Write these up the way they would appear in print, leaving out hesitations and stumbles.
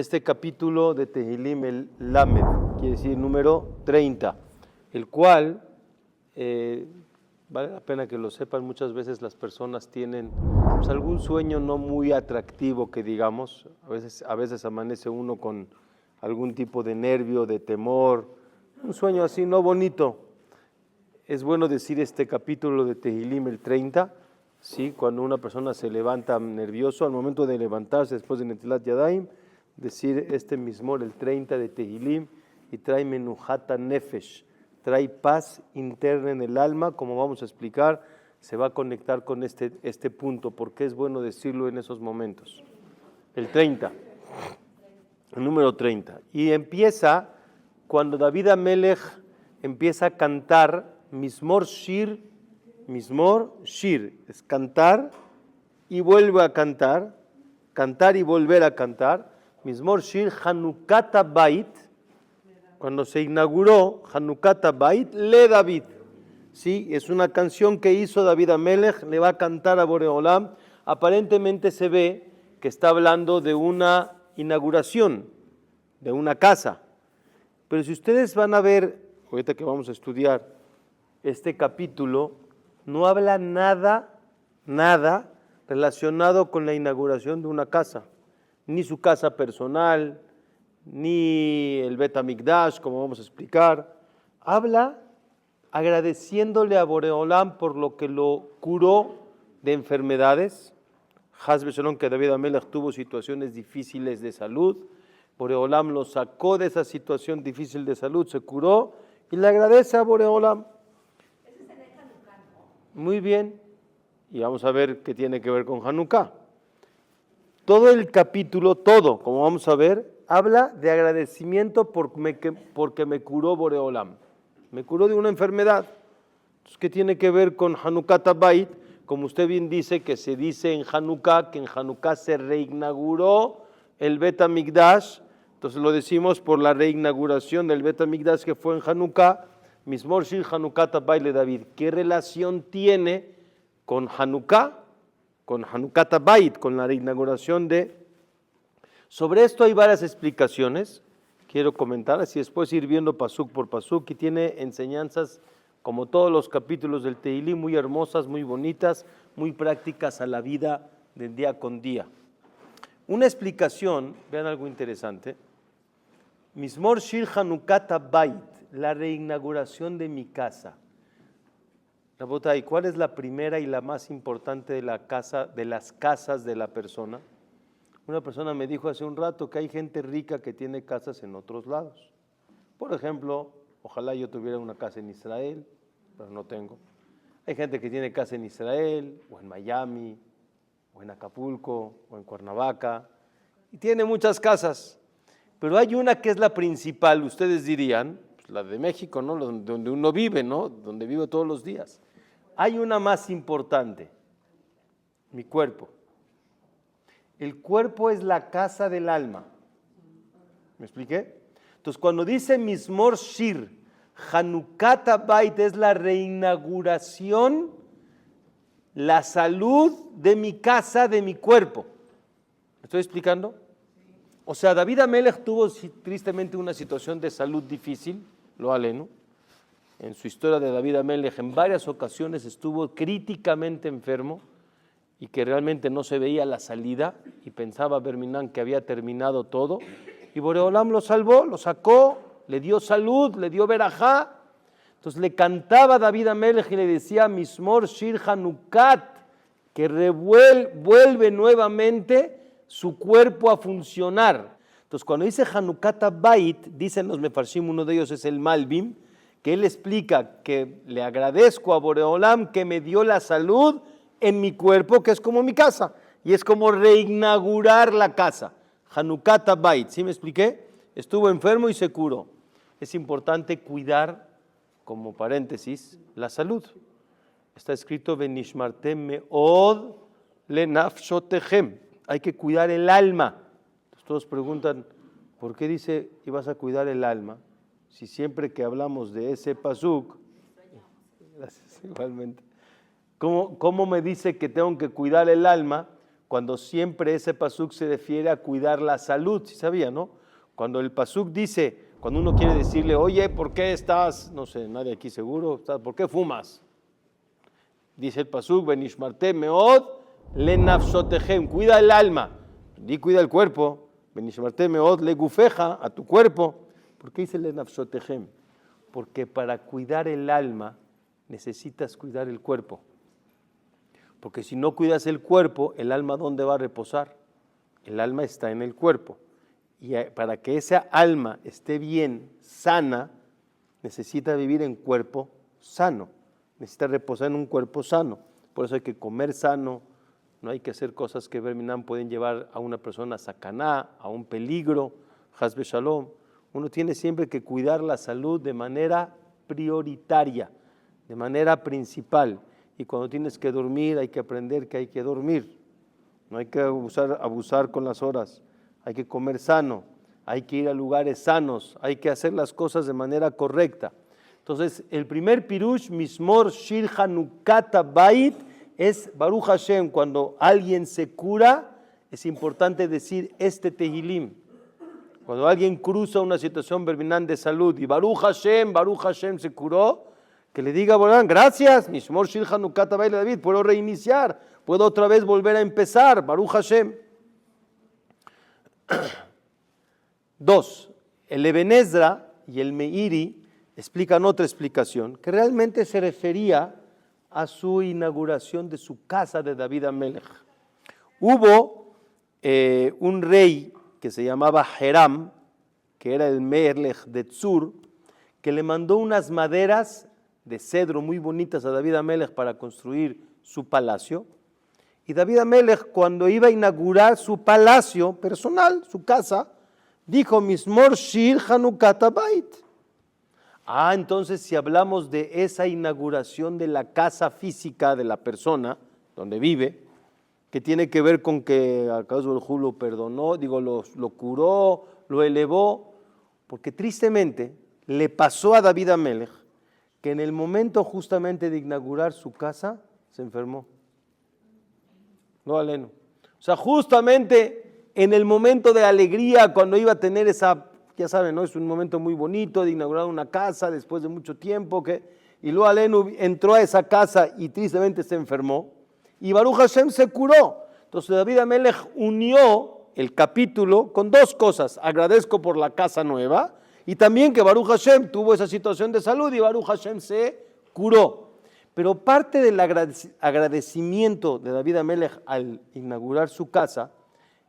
este capítulo de Tehilim, el Lamed, quiere decir número 30, el cual, vale la pena que lo sepan, muchas veces las personas tienen pues, algún sueño no muy atractivo que digamos, a veces amanece uno con algún tipo de nervio, de temor, un sueño así no bonito. Es bueno decir este capítulo de Tehilim, el 30, ¿sí? Cuando una persona se levanta nervioso, al momento de levantarse después de Netilat Yadayim, decir este mismo, el 30 de Tehilim, y trae menuhata nefesh, trae paz interna en el alma, como vamos a explicar, se va a conectar con este punto, porque es bueno decirlo en esos momentos. El 30, el número 30. Y empieza cuando David Amelech empieza a cantar Mismor Shir, es cantar y vuelve a cantar y volver a cantar. Mismor Shir Hanukat Bait, cuando se inauguró Hanukat Bait le David. Sí, es una canción que hizo David Amelech, le va a cantar a Boreolam. Aparentemente se ve que está hablando de una inauguración, de una casa. Pero si ustedes van a ver, ahorita que vamos a estudiar este capítulo, no habla nada relacionado con la inauguración de una casa, ni su casa personal, ni el Bet HaMikdash, como vamos a explicar. Habla agradeciéndole a Boreolam por lo que lo curó de enfermedades. Haz v'shalom, que David Amelech tuvo situaciones difíciles de salud. Boreolam lo sacó de esa situación difícil de salud, se curó y le agradece a Boreolam. Ese es el de Hanukkah, ¿no? Muy bien, y vamos a ver qué tiene que ver con Hanukkah. Todo el capítulo, como vamos a ver, habla de agradecimiento porque me curó Boreolam. Me curó de una enfermedad. Entonces, ¿qué tiene que ver con Hanukkah Bait? Como usted bien dice, que se dice en Hanukkah, que en Hanukkah se reinauguró el Bet HaMikdash. Entonces lo decimos por la reinauguración del Bet HaMikdash que fue en Hanukkah. Mismor Shir Hanukkah Bait le David. ¿Qué relación tiene con Hanukkah? Con Hanukkah Bait, con la reinauguración de... Sobre esto hay varias explicaciones, quiero comentar, así después ir viendo pasuk por pasuk, y tiene enseñanzas, como todos los capítulos del Tehilim, muy hermosas, muy bonitas, muy prácticas a la vida del día con día. Una explicación, vean algo interesante, Mismor Shir Hanukkah Bait, la reinauguración de mi casa. Rabotay, ¿cuál es la primera y la más importante de las casas de la persona? Una persona me dijo hace un rato que hay gente rica que tiene casas en otros lados. Por ejemplo, ojalá yo tuviera una casa en Israel, pero no tengo. Hay gente que tiene casa en Israel, o en Miami, o en Acapulco, o en Cuernavaca, y tiene muchas casas. Pero hay una que es la principal, ustedes dirían, pues la de México, ¿no? Donde uno vive, ¿no? Donde vivo todos los días. Hay una más importante, mi cuerpo. El cuerpo es la casa del alma. ¿Me expliqué? Entonces, cuando dice Mismor Shir, Hanukkah Bait es la reinauguración, la salud de mi casa, de mi cuerpo. ¿Me estoy explicando? O sea, David Amelech tuvo tristemente una situación de salud difícil, lo aleno. En su historia de David Amelech, en varias ocasiones estuvo críticamente enfermo y que realmente no se veía la salida y pensaba Berminan que había terminado todo, y Boreolam lo salvó, lo sacó, le dio salud, le dio verajá. Entonces le cantaba David Amelech y le decía Mismor Shir Hanukkah, que vuelve nuevamente su cuerpo a funcionar. Entonces cuando dice Hanukkah Bait, dicen los Mefarshim, uno de ellos es el Malbim, que él explica que le agradezco a Boreolam que me dio la salud en mi cuerpo, que es como mi casa, y es como reinaugurar la casa. Hanukkah Bait, ¿sí me expliqué? Estuvo enfermo y se curó. Es importante cuidar, como paréntesis, la salud. Está escrito Benishmartem meod lenafshotechem. Hay que cuidar el alma. Entonces, todos preguntan, ¿por qué dice y vas a cuidar el alma? Si siempre que hablamos de ese pasuk, gracias, igualmente. ¿Cómo me dice que tengo que cuidar el alma? cuando siempre ese pasuk se refiere a cuidar la salud, ¿sí sabía, no? Cuando el pasuk dice, cuando uno quiere decirle, oye, ¿por qué estás, no sé, nadie aquí seguro, ¿por qué fumas? Dice el pasuk, benishmarte meod le nafshotehem, cuida el alma, y cuida el cuerpo, benishmarte meod le gufeja, a tu cuerpo. ¿Por qué dice le nafshotehem? Porque para cuidar el alma necesitas cuidar el cuerpo. Porque si no cuidas el cuerpo, el alma ¿dónde va a reposar? El alma está en el cuerpo. Y para que esa alma esté bien, sana, necesita vivir en cuerpo sano. Necesita reposar en un cuerpo sano. Por eso hay que comer sano, no hay que hacer cosas que Berminan pueden llevar a una persona a sacaná, a un peligro, Hasbe Shalom. Uno tiene siempre que cuidar la salud de manera prioritaria, de manera principal. Y cuando tienes que dormir, hay que aprender que hay que dormir. No hay que abusar con las horas. Hay que comer sano, hay que ir a lugares sanos, hay que hacer las cosas de manera correcta. Entonces, el primer pirush, Mismor Shir Hanukat Bait, es Baruch Hashem. Cuando alguien se cura, es importante decir este Tehilim. Cuando alguien cruza una situación verminal de salud y Baruch Hashem se curó, que le diga, bueno, gracias, Mismor Shir Hanukat Bait David, puedo reiniciar, puedo otra vez volver a empezar, Baruch Hashem. 2. El Eben Ezra y el Meiri explican otra explicación, que realmente se refería a su inauguración de su casa de David Amelech. Hubo un rey que se llamaba Hiram, que era el Melech de Tzur, que le mandó unas maderas de cedro muy bonitas a David Amelech para construir su palacio. Y David Amelech, cuando iba a inaugurar su palacio personal, su casa, dijo, Mismor Shir Hanukat Bait. Entonces si hablamos de esa inauguración de la casa física de la persona, donde vive, que tiene que ver con que Akadosh Baruj Hu lo perdonó, lo curó, lo elevó, porque tristemente le pasó a David Amelech que en el momento justamente de inaugurar su casa, se enfermó. No, aleno. O sea, justamente en el momento de alegría, cuando iba a tener esa, ya saben, ¿no? Es un momento muy bonito de inaugurar una casa después de mucho tiempo, y luego aleno entró a esa casa y tristemente se enfermó, y Baruch Hashem se curó. Entonces David Amelech unió el capítulo con dos cosas: agradezco por la casa nueva, y también que Baruch Hashem tuvo esa situación de salud y Baruch Hashem se curó. Pero parte del agradecimiento de David Amelech al inaugurar su casa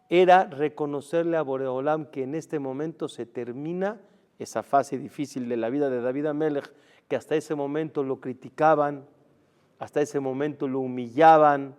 era reconocerle a Boreolam que en este momento se termina esa fase difícil de la vida de David Amelech, que hasta ese momento lo criticaban, hasta ese momento lo humillaban,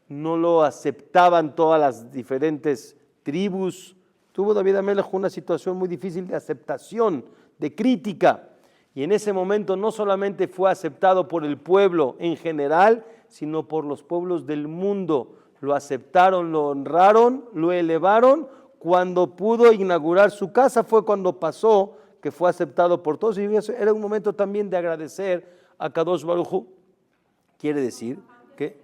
no lo aceptaban todas las diferentes tribus. Tuvo David Amelech una situación muy difícil de aceptación, de crítica. Y en ese momento no solamente fue aceptado por el pueblo en general, sino por los pueblos del mundo. Lo aceptaron, lo honraron, lo elevaron. Cuando pudo inaugurar su casa fue cuando pasó, que fue aceptado por todos. Y era un momento también de agradecer a Kadosh Baruj Hu. Quiere decir que...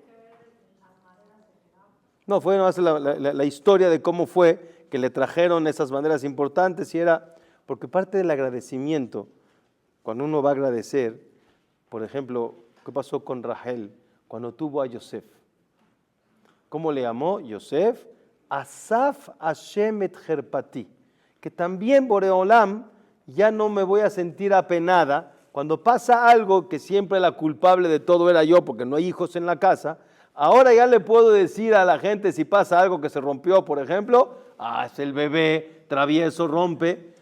No, fue la historia de cómo fue que le trajeron esas maneras importantes, y era porque parte del agradecimiento, cuando uno va a agradecer, por ejemplo, ¿qué pasó con Rahel cuando tuvo a Yosef? ¿Cómo le llamó Yosef? Asaf Hashem et Herpati, que también Boreolam, ya no me voy a sentir apenada cuando pasa algo que siempre la culpable de todo era yo, porque no hay hijos en la casa. Ahora ya le puedo decir a la gente si pasa algo que se rompió, por ejemplo, es el bebé travieso, rompe.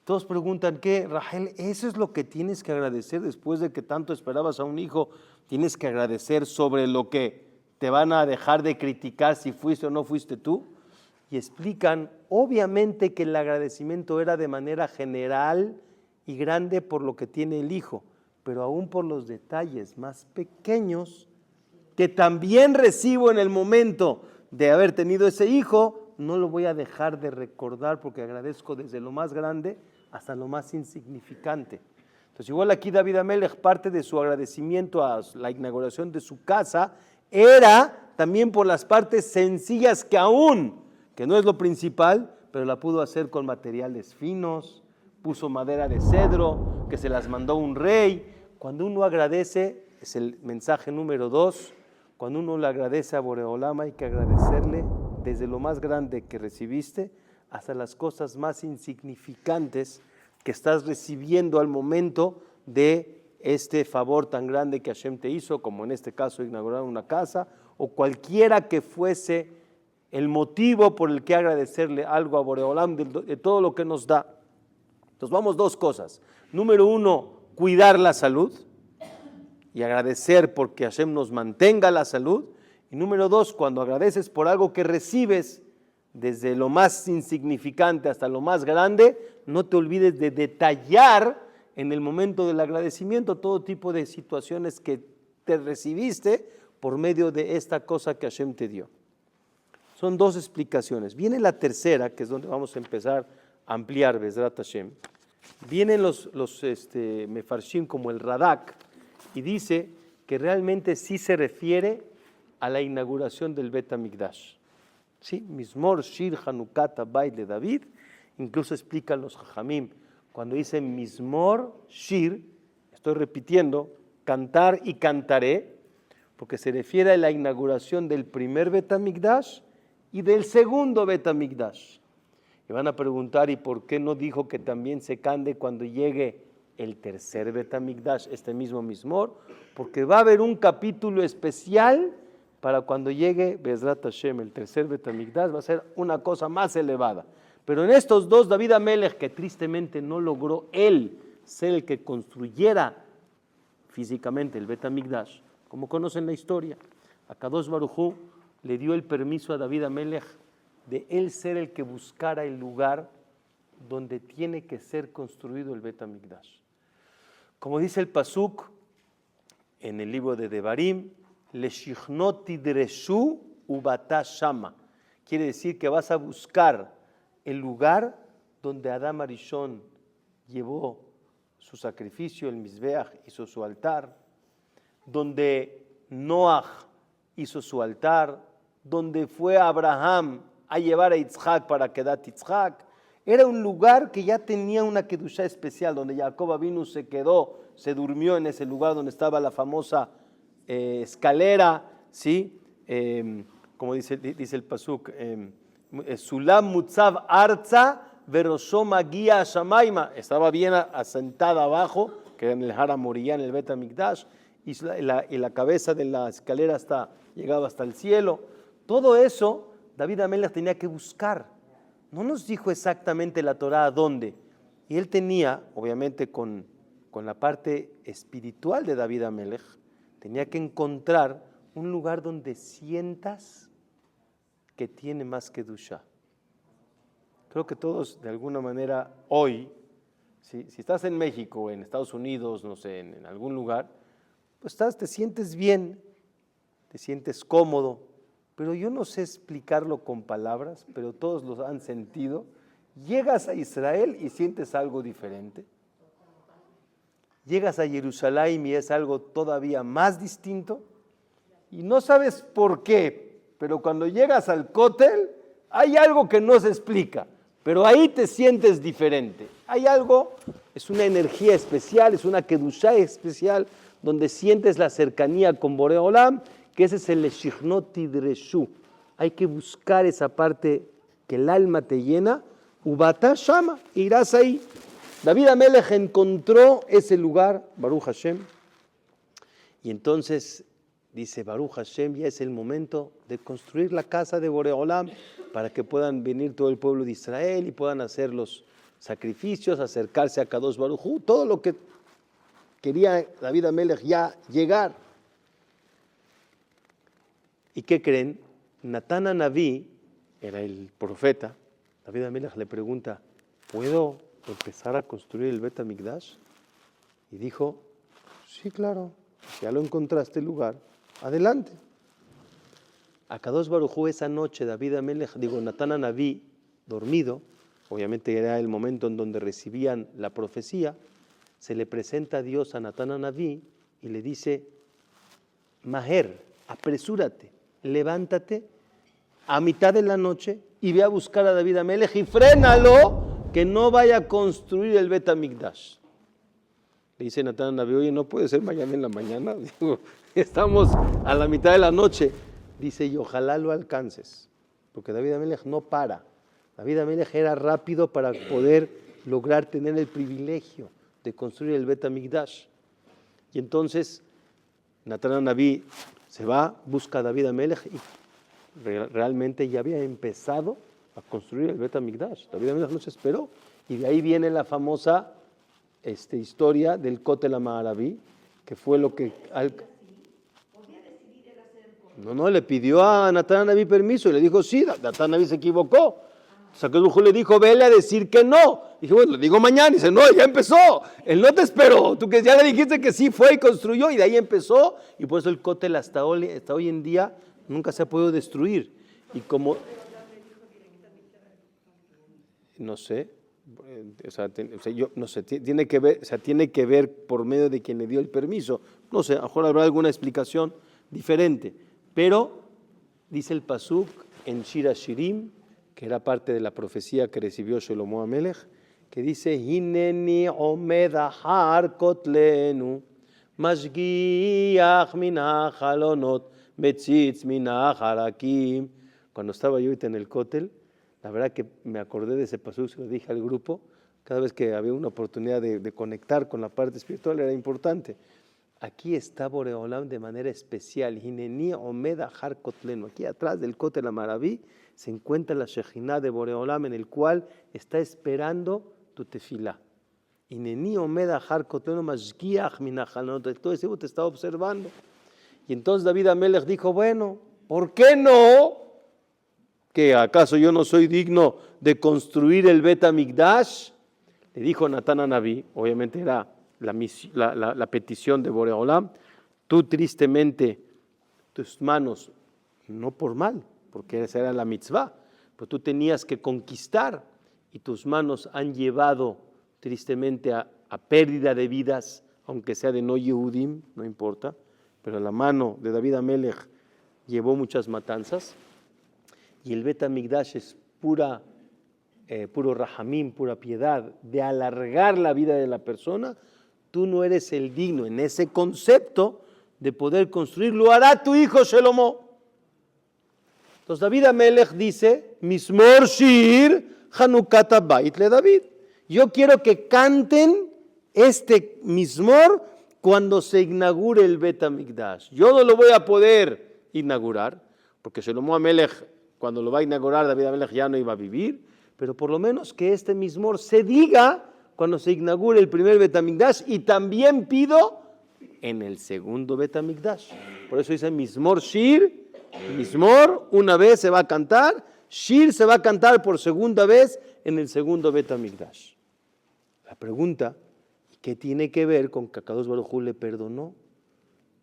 Todos preguntan, ¿qué, Rahel? Eso es lo que tienes que agradecer después de que tanto esperabas a un hijo. Tienes que agradecer sobre lo que te van a dejar de criticar si fuiste o no fuiste tú. Y explican, obviamente que el agradecimiento era de manera general y grande por lo que tiene el hijo, pero aún por los detalles más pequeños que también recibo en el momento de haber tenido ese hijo, no lo voy a dejar de recordar porque agradezco desde lo más grande hasta lo más insignificante. Entonces igual aquí David Amelech, parte de su agradecimiento a la inauguración de su casa era también por las partes sencillas que aún, que no es lo principal, pero la pudo hacer con materiales finos, puso madera de cedro, que se las mandó un rey. Cuando uno agradece, es el mensaje número 2, cuando uno le agradece a Boreolam hay que agradecerle desde lo más grande que recibiste hasta las cosas más insignificantes que estás recibiendo al momento de este favor tan grande que Hashem te hizo, como en este caso inaugurar una casa, o cualquiera que fuese el motivo por el que agradecerle algo a Boreolam de todo lo que nos da. Entonces vamos 2 cosas. Número 1, cuidar la salud y agradecer porque Hashem nos mantenga la salud. Y número 2, cuando agradeces por algo que recibes, desde lo más insignificante hasta lo más grande, no te olvides de detallar en el momento del agradecimiento todo tipo de situaciones que te recibiste por medio de esta cosa que Hashem te dio. Son 2 explicaciones. Viene la tercera, que es donde vamos a empezar a ampliar Bezrat Hashem. Vienen los mefarshim como el Radak y dice que realmente sí se refiere a la inauguración del Bet HaMikdash. ¿Sí? Mizmor, Shir, Hanukat, Abay de David, incluso explican los Jajamim, cuando dicen Mizmor, Shir, estoy repitiendo, cantar y cantaré, porque se refiere a la inauguración del primer Bet HaMikdash y del segundo Bet HaMikdash. Y van a preguntar, ¿y por qué no dijo que también se cante cuando llegue el tercer Bet HaMikdash, este mismo Mizmor? Porque va a haber un capítulo especial para cuando llegue Bezrat Hashem, el tercer Bet HaMikdash, va a ser una cosa más elevada. Pero en estos 2, David Amelech, que tristemente no logró él ser el que construyera físicamente el Bet HaMikdash, como conocen la historia, Akadosh Baruj Hu le dio el permiso a David Amelech de él ser el que buscara el lugar donde tiene que ser construido el Bet HaMikdash. Como dice el Pasuk en el libro de Devarim, Leshichno tidreshu ubata shama. Quiere decir que vas a buscar el lugar donde Adam Arishon llevó su sacrificio, el Mizbeach, hizo su altar, donde Noach hizo su altar, donde fue Abraham a llevar a Yitzhak para Kedat Yitzhak. Era un lugar que ya tenía una kedushá especial, donde Jacob Avinu se quedó, se durmió en ese lugar donde estaba la famosa escalera, ¿sí? Como dice el pasuk, Sulam Mutzav Arza Verosho Magia Shamaima, estaba bien asentada abajo, que era en el Hara Moriah, en el Bet HaMikdash, y la cabeza de la escalera llegaba hasta el cielo. Todo eso David Amelech tenía que buscar. No nos dijo exactamente la Torá a dónde. Y él tenía, obviamente con la parte espiritual de David Amelech, tenía que encontrar un lugar donde sientas que tiene más kedushá. Creo que todos, de alguna manera, hoy, si estás en México o en Estados Unidos, no sé, en algún lugar, pues te sientes bien, te sientes cómodo, pero yo no sé explicarlo con palabras, pero todos lo han sentido. Llegas a Israel y sientes algo diferente. Llegas a Jerusalén y es algo todavía más distinto. Y no sabes por qué, pero cuando llegas al Kotel, hay algo que no se explica, pero ahí te sientes diferente. Hay algo, es una energía especial, es una kedushá especial, donde sientes la cercanía con Boreolam, que ese es el Leshichno tidreshu. Hay que buscar esa parte que el alma te llena. Ubata Shama, irás ahí. David Amelech encontró ese lugar, Baruch Hashem, y entonces dice, Baruch Hashem, ya es el momento de construir la casa de Boreolam para que puedan venir todo el pueblo de Israel y puedan hacer los sacrificios, acercarse a Kadosh Baruj Hu, todo lo que quería David Amelech ya llegar. ¿Y qué creen? Natán Anabí era el profeta. David Amelech le pregunta, ¿puedo empezar a construir el Bet HaMikdash? Y dijo, sí, claro, ya lo encontraste el lugar, adelante. A Kadosh Baruj Hu esa noche, Natán Anabí, dormido, obviamente era el momento en donde recibían la profecía, se le presenta a Dios a Natán Anabí y le dice, Maher, apresúrate, levántate a mitad de la noche y ve a buscar a David Amelech y frénalo que no vaya a construir el Bet Hamikdash. Le dice Natán Naví, oye, no puede ser mañana en la mañana. Digo, estamos a la mitad de la noche. Dice, y ojalá lo alcances, porque David Amelech no para. David Amelech era rápido para poder lograr tener el privilegio de construir el Bet Hamikdash. Y entonces Natán Naví se va, busca a David Amelech y realmente ya había empezado a construir el Bet Hamikdash. David Amelech no se esperó. Y de ahí viene la famosa historia del Kotel HaMaaraví, que fue lo que... No, le pidió a Natán Naví permiso y le dijo, sí, Natán Naví se equivocó. Akadosh Baruj Hu le dijo, vele a decir que no. Dije, bueno, le digo mañana. Y dice, no, ya empezó. Él no te esperó. Tú que ya le dijiste que sí fue y construyó, y de ahí empezó. Y por eso el Kotel hasta hoy en día nunca se ha podido destruir. Y como... No sé. Yo no sé, tiene que ver por medio de quien le dio el permiso. No sé, a lo mejor habrá alguna explicación diferente. Pero dice el pasuk en Shir HaShirim, que era parte de la profecía que recibió Shlomo Amelech, que dice, Hineni omed ahar kotlenu, mashgiach min hachalonot, metzitz min harakim. Cuando estaba yo en el Kotel, la verdad que me acordé de ese pasuk, se lo dije al grupo, cada vez que había una oportunidad de conectar con la parte espiritual era importante. Aquí está Boreolam de manera especial, Hineni omed ahar kotlenu, aquí atrás del Kotel HaMaaraví, se encuentra la Shejinah de Boreolam en el cual está esperando tu tefilá. Hineni omed ahar kotlenu mashgiach min hachalonot, todo ese te está observando. Y entonces David Amelech dijo, bueno, ¿por qué no? ¿Que acaso yo no soy digno de construir el Bet Hamikdash? Le dijo Natán Naví, obviamente era la petición de Boreolam, tú tristemente, tus manos, no por mal, porque esa era la mitzvah, pero tú tenías que conquistar y tus manos han llevado tristemente a pérdida de vidas, aunque sea de no Yehudim, no importa, pero la mano de David Amelech llevó muchas matanzas y el Bet Hamikdash es puro rahamim, pura piedad, de alargar la vida de la persona. Tú no eres el digno en ese concepto de poder construir, lo hará tu hijo Shlomo. Entonces David Amelech dice, Mismor Shir Hanukat Habayit le David. Yo quiero que canten este Mismor cuando se inaugure el Bet Hamikdash. Yo no lo voy a poder inaugurar, porque Shlomo Amelech, cuando lo va a inaugurar, David Amelech ya no iba a vivir, pero por lo menos que este Mismor se diga cuando se inaugure el primer Bet Hamikdash, y también pido en el segundo Bet Hamikdash. Por eso dice Mismor Shir, Mismor una vez se va a cantar, Shir se va a cantar por segunda vez en el segundo Bet Hamikdash. La pregunta, ¿qué tiene que ver con que Akadosh Baruj Hu le perdonó?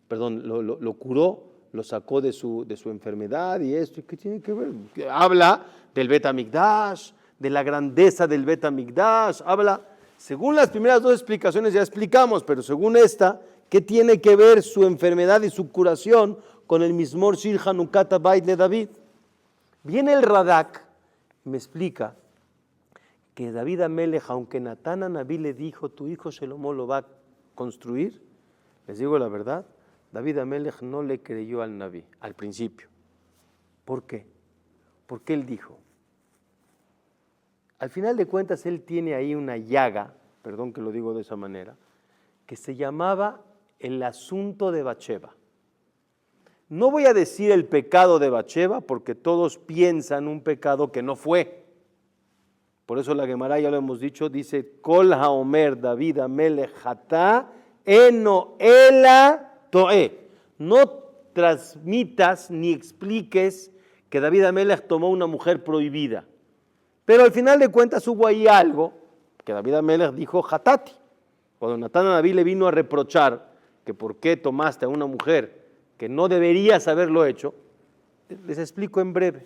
Lo curó, lo sacó de su enfermedad y esto, ¿qué tiene que ver? Habla del Bet Hamikdash, de la grandeza del Bet Hamikdash, habla, según las primeras dos explicaciones ya explicamos, pero según esta, ¿qué tiene que ver su enfermedad y su curación con el Mismor Shir Hanukat Habayit le David? Viene el Radak y me explica que David Amelech, aunque Natán Naví le dijo, tu hijo Shlomo lo va a construir, les digo la verdad, David Amelech no le creyó al Naví al principio. ¿Por qué? Porque él dijo, al final de cuentas él tiene ahí una llaga, perdón que lo digo de esa manera, que se llamaba el asunto de Bathsheba. No voy a decir el pecado de Bathsheba porque todos piensan un pecado que no fue. Por eso la Gemara, ya lo hemos dicho, dice, Kol haomer David Amelech hatá eno ela toé. No transmitas ni expliques que David Amelech tomó una mujer prohibida. Pero al final de cuentas hubo ahí algo que David Amelech dijo hatati. Cuando Natán Naví le vino a reprochar que por qué tomaste a una mujer que no deberías haberlo hecho, les explico en breve.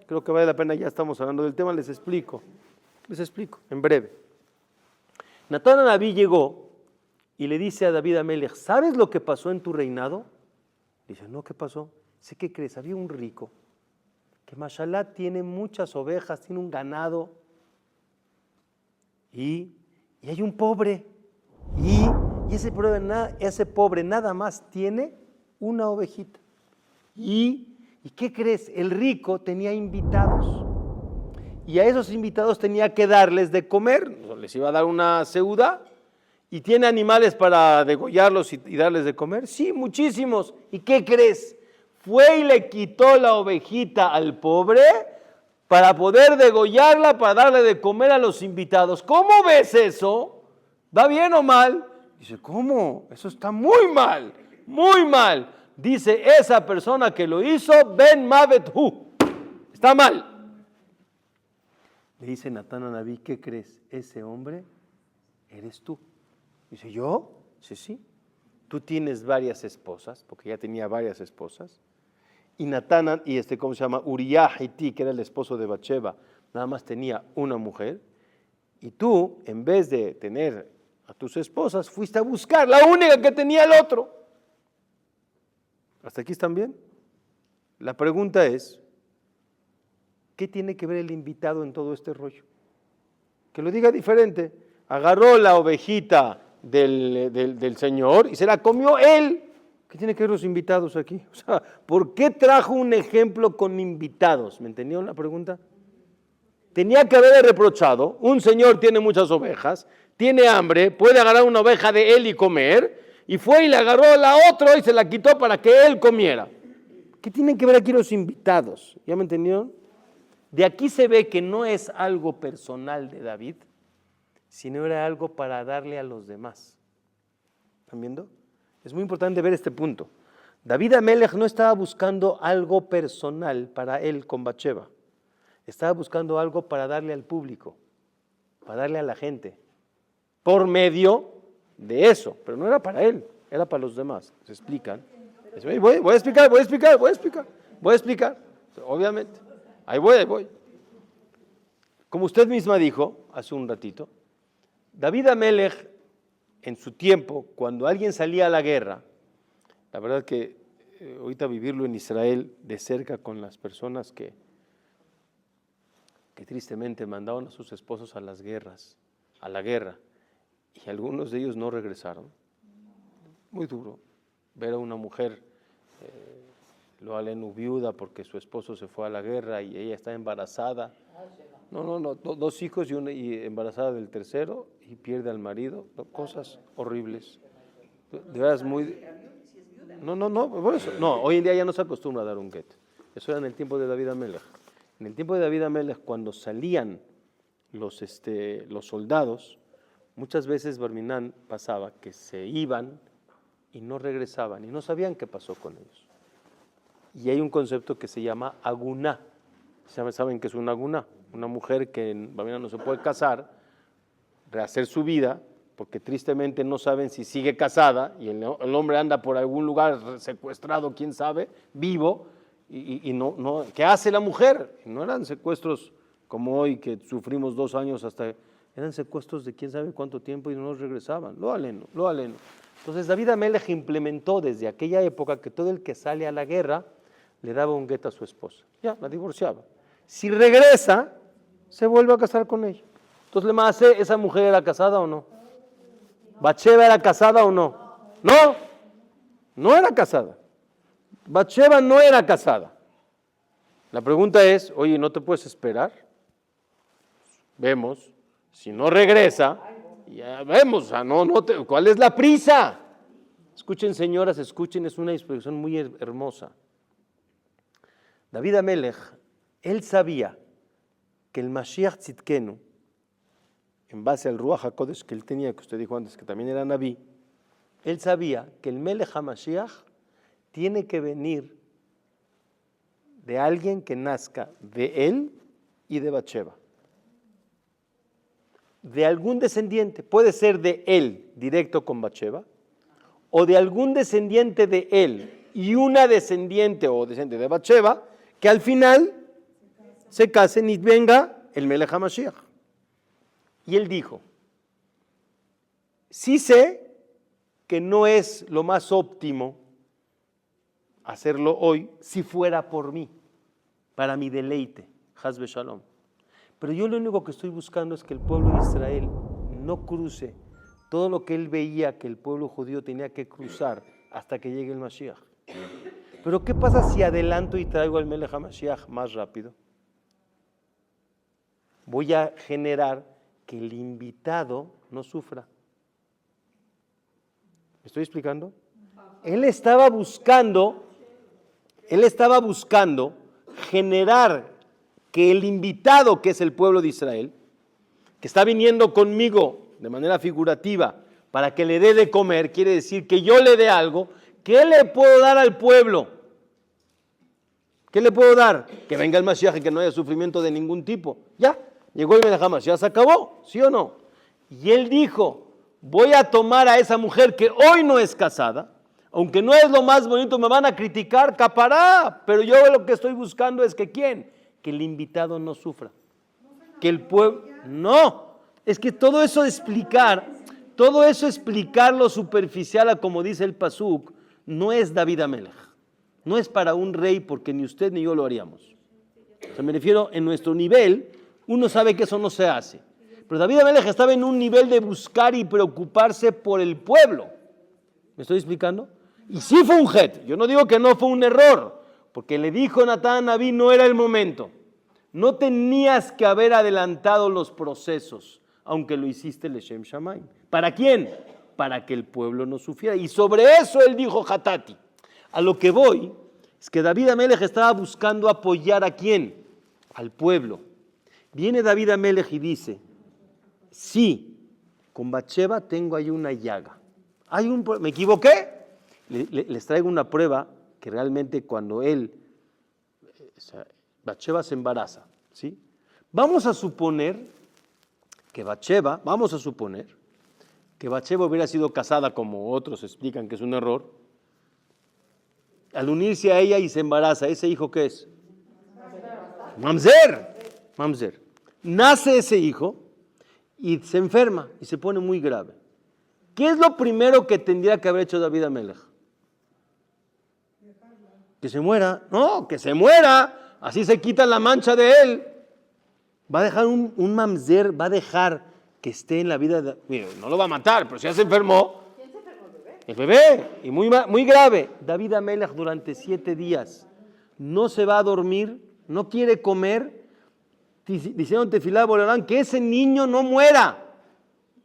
Creo que vale la pena, ya estamos hablando del tema, les explico en breve. Natán Naví llegó y le dice a David Amelech, ¿sabes lo que pasó en tu reinado? Dice, no, ¿qué pasó? ¿Sí qué crees? Había un rico que mashallah tiene muchas ovejas, tiene un ganado y hay un pobre y ese pobre nada más tiene una ovejita. ¿Y qué crees? El rico tenía invitados y a esos invitados tenía que darles de comer, les iba a dar una seuda. ¿Y tiene animales para degollarlos y darles de comer? Sí, muchísimos. ¿Y qué crees? Fue y le quitó la ovejita al pobre para poder degollarla, para darle de comer a los invitados. ¿Cómo ves eso? ¿Va bien o mal? Dice, ¿cómo? Eso está muy mal, muy mal. Dice, esa persona que lo hizo, Ben Mavet Hu. Está mal. Le dice Natán a Naví, ¿qué crees? Ese hombre eres tú. Dice, ¿yo? Dice, sí. Tú tienes varias esposas, porque ya tenía varias esposas. Y Natán, ¿cómo se llama? Uriah Hití, que era el esposo de Bathsheba, nada más tenía una mujer. Y tú, en vez de tener a tus esposas, fuiste a buscar la única que tenía el otro. ¿Hasta aquí están bien? La pregunta es, ¿qué tiene que ver el invitado en todo este rollo? Que lo diga diferente. Agarró la ovejita del Señor y se la comió él. ¿Qué tiene que ver los invitados aquí? O sea, ¿por qué trajo un ejemplo con invitados? ¿Me entendieron la pregunta? Tenía que haberle reprochado, un señor tiene muchas ovejas, tiene hambre, puede agarrar una oveja de él y comer, y fue y le agarró a la otra y se la quitó para que él comiera. ¿Qué tienen que ver aquí los invitados? ¿Ya me entendieron? De aquí se ve que no es algo personal de David, sino era algo para darle a los demás. ¿Están viendo? Es muy importante ver este punto. David Amelech no estaba buscando algo personal para él con Bathsheba. Estaba buscando algo para darle al público, para darle a la gente, por medio de eso. Pero no era para él, era para los demás. ¿Se explican? Voy a explicar. Obviamente. Ahí voy. Como usted misma dijo hace un ratito, David Amelech, en su tiempo, cuando alguien salía a la guerra, la verdad que ahorita vivirlo en Israel de cerca con las personas que tristemente mandaban a sus esposos a la guerra, y algunos de ellos no regresaron. Muy duro ver a una mujer, lo alenu viuda porque su esposo se fue a la guerra y ella está embarazada. No, dos hijos y embarazada del tercero y pierde al marido, cosas horribles. De verdad muy... por eso. No, hoy en día ya no se acostumbra a dar un get. Eso era en el tiempo de David Amelech. En el tiempo de David Amelech, cuando salían los soldados, muchas veces Barminán pasaba que se iban y no regresaban y no sabían qué pasó con ellos. Y hay un concepto que se llama aguná. ¿Saben qué es una aguná? Una mujer que en Barminán no se puede casar, rehacer su vida, porque tristemente no saben si sigue casada y el hombre anda por algún lugar secuestrado, quién sabe, vivo, y no, ¿qué hace la mujer? No eran secuestros como hoy que sufrimos 2 años eran secuestros de quién sabe cuánto tiempo y no regresaban, lo aleno. Entonces David Amelech implementó desde aquella época que todo el que sale a la guerra le daba un gueto a su esposa, ya, la divorciaba. Si regresa, se vuelve a casar con ella. Entonces le más ¿esa mujer era casada o no? ¿Bathsheba era casada o no? No era casada. Bathsheba no era casada. La pregunta es, oye, ¿no te puedes esperar? Vemos, si no regresa, ya vemos, ¿cuál es la prisa? Escuchen, señoras, es una expresión muy hermosa. David Amelech, él sabía que el Mashiach Tzidkenu, en base al Ruach HaKodesh que él tenía, que usted dijo antes que también era Naví, él sabía que el Melech HaMashiach tiene que venir de alguien que nazca de él y de Bathsheba. De algún descendiente, puede ser de él directo con Bathsheba, o de algún descendiente de él y una descendiente o descendiente de Bathsheba, que al final se casen y venga el Melech HaMashiach. Y él dijo, sí sé que no es lo más óptimo hacerlo hoy si fuera por mí, para mi deleite, Haz Shalom. Pero yo lo único que estoy buscando es que el pueblo de Israel no cruce todo lo que él veía que el pueblo judío tenía que cruzar hasta que llegue el Mashiach. Pero ¿qué pasa si adelanto y traigo al Melech HaMashiach más rápido? Voy a generar que el invitado no sufra. ¿Me estoy explicando? Él estaba buscando generar que el invitado, que es el pueblo de Israel, que está viniendo conmigo de manera figurativa para que le dé de comer, quiere decir que yo le dé algo. ¿Qué le puedo dar al pueblo? ¿Qué le puedo dar? Que venga el Mashiach y que no haya sufrimiento de ningún tipo. Ya, llegó el Melech HaMashiach, se acabó, ¿sí o no? Y él dijo, voy a tomar a esa mujer que hoy no es casada, aunque no es lo más bonito, me van a criticar, capará, pero yo lo que estoy buscando es que ¿quién? Que el invitado no sufra. Que el pueblo, no, es que todo eso explicar lo superficial a como dice el Pasuk, no es David Amelech. No es para un rey porque ni usted ni yo lo haríamos. O sea, me refiero en nuestro nivel, uno sabe que eso no se hace. Pero David Amelech estaba en un nivel de buscar y preocuparse por el pueblo. ¿Me estoy explicando? Y sí fue un jet. Yo no digo que no fue un error, porque le dijo Natán a Naví, no era el momento. No tenías que haber adelantado los procesos, aunque lo hiciste Leshem Shamayim. ¿Para quién? Para que el pueblo no sufriera. Y sobre eso él dijo Hatati. A lo que voy es que David Amelech estaba buscando apoyar ¿a quién? Al pueblo. Viene David Amelech y dice, sí, con Bathsheba tengo ahí una llaga. ¿Me equivoqué? Les traigo una prueba que realmente cuando Bathsheba se embaraza, ¿sí? Vamos a suponer que Bathsheba hubiera sido casada como otros explican que es un error. Al unirse a ella y se embaraza, ¿ese hijo qué es? Mamzer. Nace ese hijo y se enferma y se pone muy grave. ¿Qué es lo primero que tendría que haber hecho David Amelech? Que se muera. No, que se muera. Así se quita la mancha de él. Va a dejar un mamzer, va a dejar que esté en la vida de... Mira, no lo va a matar, pero si ya se enfermó. ¿Quién se enfermó, el bebé? El bebé, y muy grave. David Amelech durante 7 días no se va a dormir, no quiere comer, diciendo tefilá Boreolán que ese niño no muera.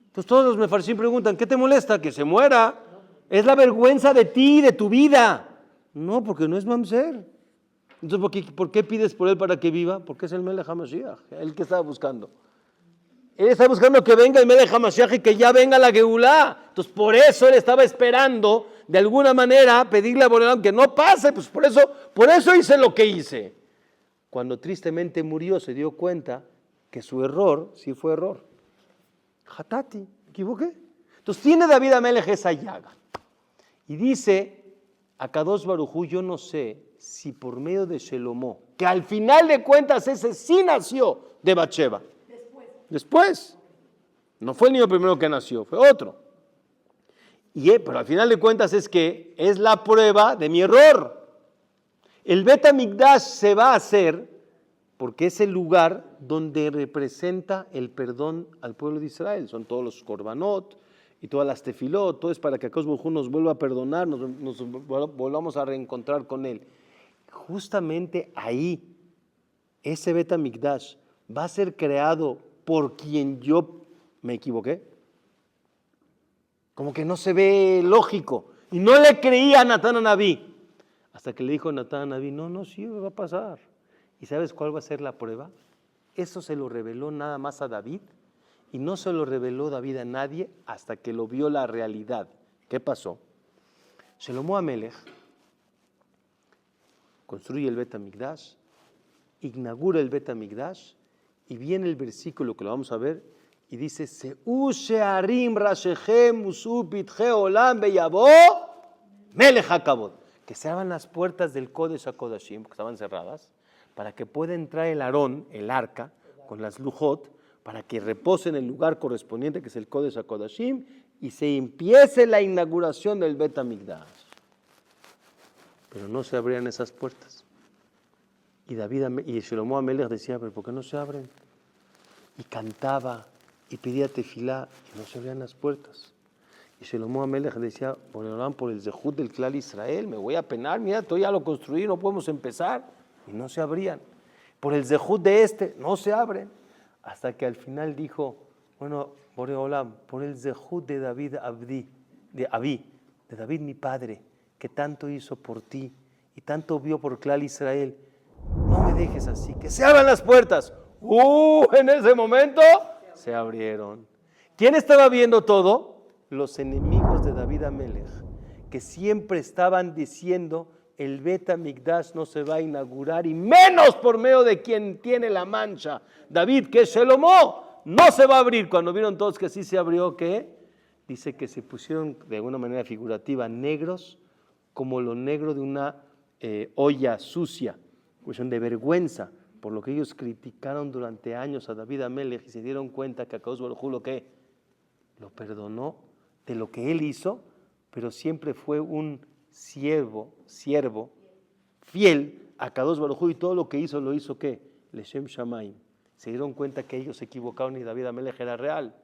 Entonces todos los mefarshim preguntan, ¿qué te molesta? Que se muera. Es la vergüenza de ti, de tu vida. No, porque no es mamzer. Entonces, ¿por qué pides por él para que viva? Porque es el Melech HaMashiach, el que estaba buscando. Él está buscando que venga el Melech HaMashiach y que ya venga la Geulá. Entonces, por eso él estaba esperando, de alguna manera, pedirle a Boreolán que no pase. Pues por eso hice lo que hice. Cuando tristemente murió, se dio cuenta que su error sí fue error. Hatati, me equivoqué. Entonces, tiene David Amelech esa llaga. Y dice, Akadosh Baruj Hu, yo no sé si por medio de Shelomó, que al final de cuentas ese sí nació de Bathsheba. Después. No fue el niño primero que nació, fue otro. Pero al final de cuentas es que es la prueba de mi error. El Bet HaMikdash se va a hacer porque es el lugar donde representa el perdón al pueblo de Israel. Son todos los korbanot y todas las tefilot, todo es para que Akadosh Baruj Hu nos vuelva a perdonar, nos volvamos a reencontrar con él. Justamente ahí, ese Bet HaMikdash va a ser creado por quien yo me equivoqué. Como que no se ve lógico. Y no le creía a Natán a Naví. Hasta que le dijo Natán a Naví, no, sí va a pasar. ¿Y sabes cuál va a ser la prueba? Eso se lo reveló nada más a David. Y no se lo reveló David a nadie hasta que lo vio la realidad. ¿Qué pasó? Shelomo Amelech construye el Bet HaMikdash, inaugura el Bet HaMikdash, y viene el versículo que lo vamos a ver, y dice, Seu she'arim rashechem usu pitche olam beyabo melech hakavod. Que se abran las puertas del Kodesh HaKodashim, porque estaban cerradas, para que pueda entrar el Aarón, el arca, con las lujot, para que repose en el lugar correspondiente, que es el Kodesh HaKodashim, y se empiece la inauguración del Bet HaMikdash. pero no se abrían esas puertas. Y Shlomo Amelech decía, pero ¿por qué no se abren? Y cantaba y pedía tefilá y no se abrían las puertas. Y Shlomo Amelech decía, por el zehut del Klal Israel, me voy a penar, mira, todo ya lo construí, no podemos empezar. Y no se abrían. Por el zehut de no se abren. Hasta que al final dijo, bueno, Boreolam, por el zehut de David de David mi padre, que tanto hizo por ti y tanto vio por Klal Israel, no me dejes así, que se abran las puertas. En ese momento se abrieron. ¿Quién estaba viendo todo? Los enemigos de David Amelech, que siempre estaban diciendo, el Bet HaMikdash no se va a inaugurar, y menos por medio de quien tiene la mancha, David, que es Shlomo, no se va a abrir. Cuando vieron todos que sí se abrió, ¿qué? Dice que se pusieron de alguna manera figurativa negros, como lo negro de una olla sucia, cuestión de vergüenza, por lo que ellos criticaron durante años a David Amelech y se dieron cuenta que Akadosh Baruj Hu lo perdonó de lo que él hizo, pero siempre fue un siervo fiel a Akadosh Baruj Hu, y todo lo que hizo, lo hizo ¿qué? Leshem Shamayim. Se dieron cuenta que ellos se equivocaron y David Amelech era real.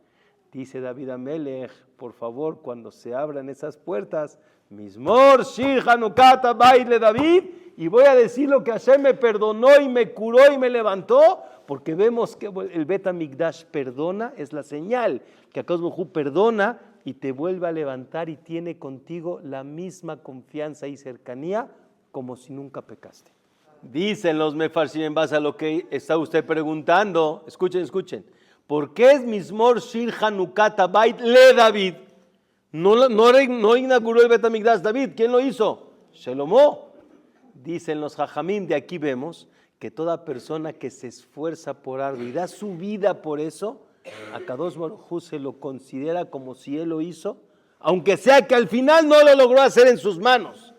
Dice David Amelech, por favor, cuando se abran esas puertas, Mizmor Shir Hanukat Habayit le David, y voy a decir lo que Hashem me perdonó y me curó y me levantó, porque vemos que el Bet HaMikdash perdona, es la señal que Akadosh Baruj Hu perdona y te vuelve a levantar y tiene contigo la misma confianza y cercanía como si nunca pecaste. Dicen los mefarshim en base a lo que está usted preguntando, escuchen, ¿por qué es Mizmor Shir Hanukat Habayit le David? No inauguró el Bet HaMikdash David, ¿quién lo hizo? Shlomo. Dicen los Jajamim, de aquí vemos que toda persona que se esfuerza por algo y da su vida por eso, Akadosh Baruj Hu se lo considera como si él lo hizo, aunque sea que al final no lo logró hacer en sus manos,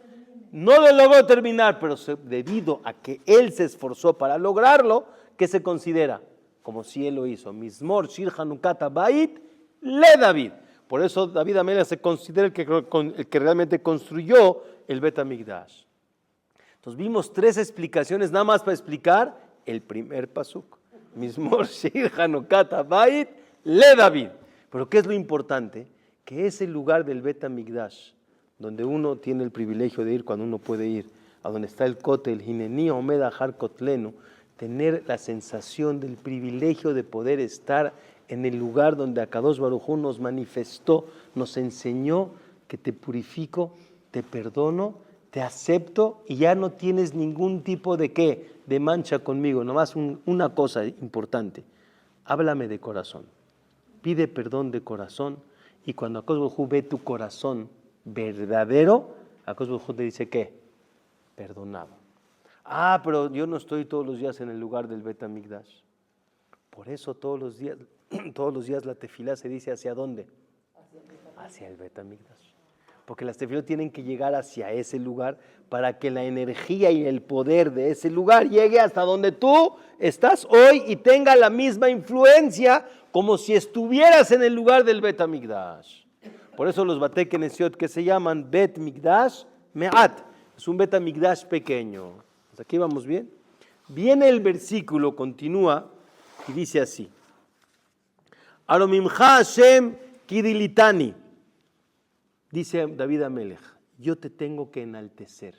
no lo logró terminar, pero debido a que él se esforzó para lograrlo, ¿qué se considera? Como si él lo hizo. Mizmor Shir Hanukat Habayit le David. Por eso David Amelech se considera el que realmente construyó el Bet HaMikdash. Entonces vimos 3 explicaciones nada más para explicar el primer pasuk. Mizmor Shir Hanukat Habayit le David. Pero ¿qué es lo importante? Que ese lugar del Bet HaMikdash, donde uno tiene el privilegio de ir cuando uno puede ir, a donde está el Kotel, Hineni Omed Ahar Kotlenu, tener la sensación del privilegio de poder estar en el lugar donde Akadosh Baruj Hu nos manifestó, nos enseñó que te purifico, te perdono, te acepto y ya no tienes ningún tipo de ¿qué? De mancha conmigo. Nomás una cosa importante, háblame de corazón, pide perdón de corazón, y cuando Akadosh Baruj Hu ve tu corazón verdadero, Akadosh Baruj Hu te dice ¿qué? Perdonado. Pero yo no estoy todos los días en el lugar del Bet HaMikdash. Por eso todos los días la tefilá se dice ¿hacia dónde? Hacia el Bet HaMikdash. Porque las tefilot tienen que llegar hacia ese lugar para que la energía y el poder de ese lugar llegue hasta donde tú estás hoy y tenga la misma influencia como si estuvieras en el lugar del Bet HaMikdash. Por eso los Batei Kenesiot que se llaman Bet Mikdash Me'at, es un Bet HaMikdash pequeño. ¿Hasta aquí vamos bien? Viene el versículo, continúa y dice así: Aromimcha Hashem Kidilitani. Dice David Amelech, yo te tengo que enaltecer,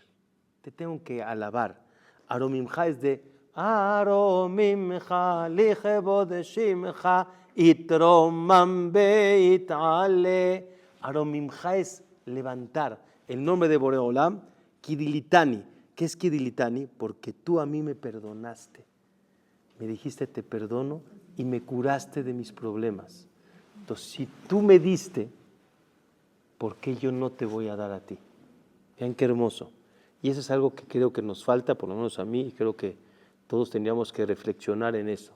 te tengo que alabar. Aromimcha es de Aromimcha lichebodeshimcha itromam beitale. Aromimcha es levantar el nombre de Boreolam, Kidilitani. ¿Qué es Kidilitani? Porque tú a mí me perdonaste. Me dijiste te perdono y me curaste de mis problemas. Entonces, si tú me diste, ¿por qué yo no te voy a dar a ti? Vean qué hermoso. Y eso es algo que creo que nos falta, por lo menos a mí, y creo que todos tendríamos que reflexionar en eso.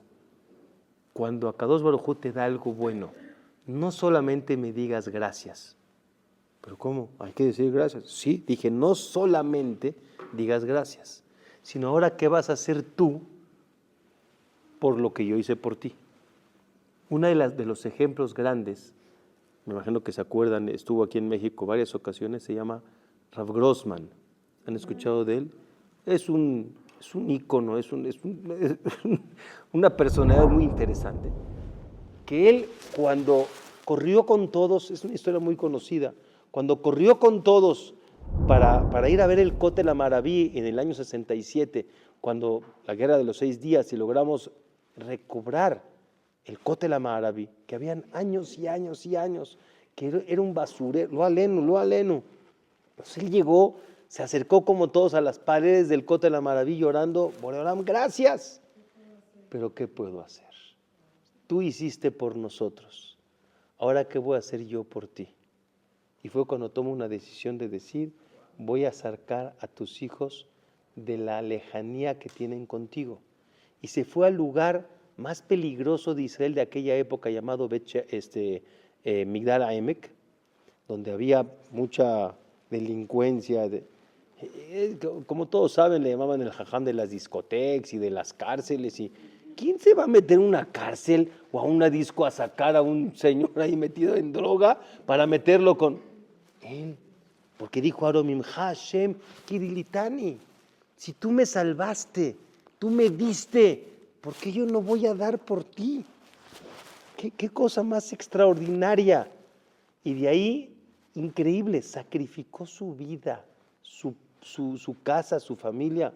Cuando Akadosh Baruj Hu te da algo bueno, no solamente me digas gracias. ¿Pero cómo? ¿Hay que decir gracias? Sí, dije, no solamente digas gracias, sino ahora ¿qué vas a hacer tú por lo que yo hice por ti? Uno de los ejemplos grandes, me imagino que se acuerdan, estuvo aquí en México varias ocasiones, se llama Rav Grossman. ¿Han escuchado de él? Es un ícono, una personalidad muy interesante. Que él, cuando corrió con todos, es una historia muy conocida, cuando corrió con todos para ir a ver el Kotel HaMaaraví en el año 67, cuando la guerra de los 6 días y logramos recobrar el Kotel HaMaaraví, que habían años y años y años, que era un basurero, lo aleno. Entonces él llegó, se acercó como todos a las paredes del Kotel HaMaaraví llorando, Boreolam, gracias, pero ¿qué puedo hacer? Tú hiciste por nosotros, ahora ¿qué voy a hacer yo por ti? Y fue cuando tomó una decisión de decir, voy a sacar a tus hijos de la lejanía que tienen contigo. Y se fue al lugar más peligroso de Israel de aquella época llamado Migdal HaEmek, donde había mucha delincuencia. Como todos saben, le llamaban el jajam de las discotecas y de las cárceles. Y ¿quién se va a meter en una cárcel o a una disco a sacar a un señor ahí metido en droga para meterlo con él? Porque dijo Aromim Hashem Kirilitani, si tú me salvaste, tú me diste, ¿por qué yo no voy a dar por ti? ¿Qué cosa más extraordinaria? Y de ahí, increíble, sacrificó su vida, su casa, su familia.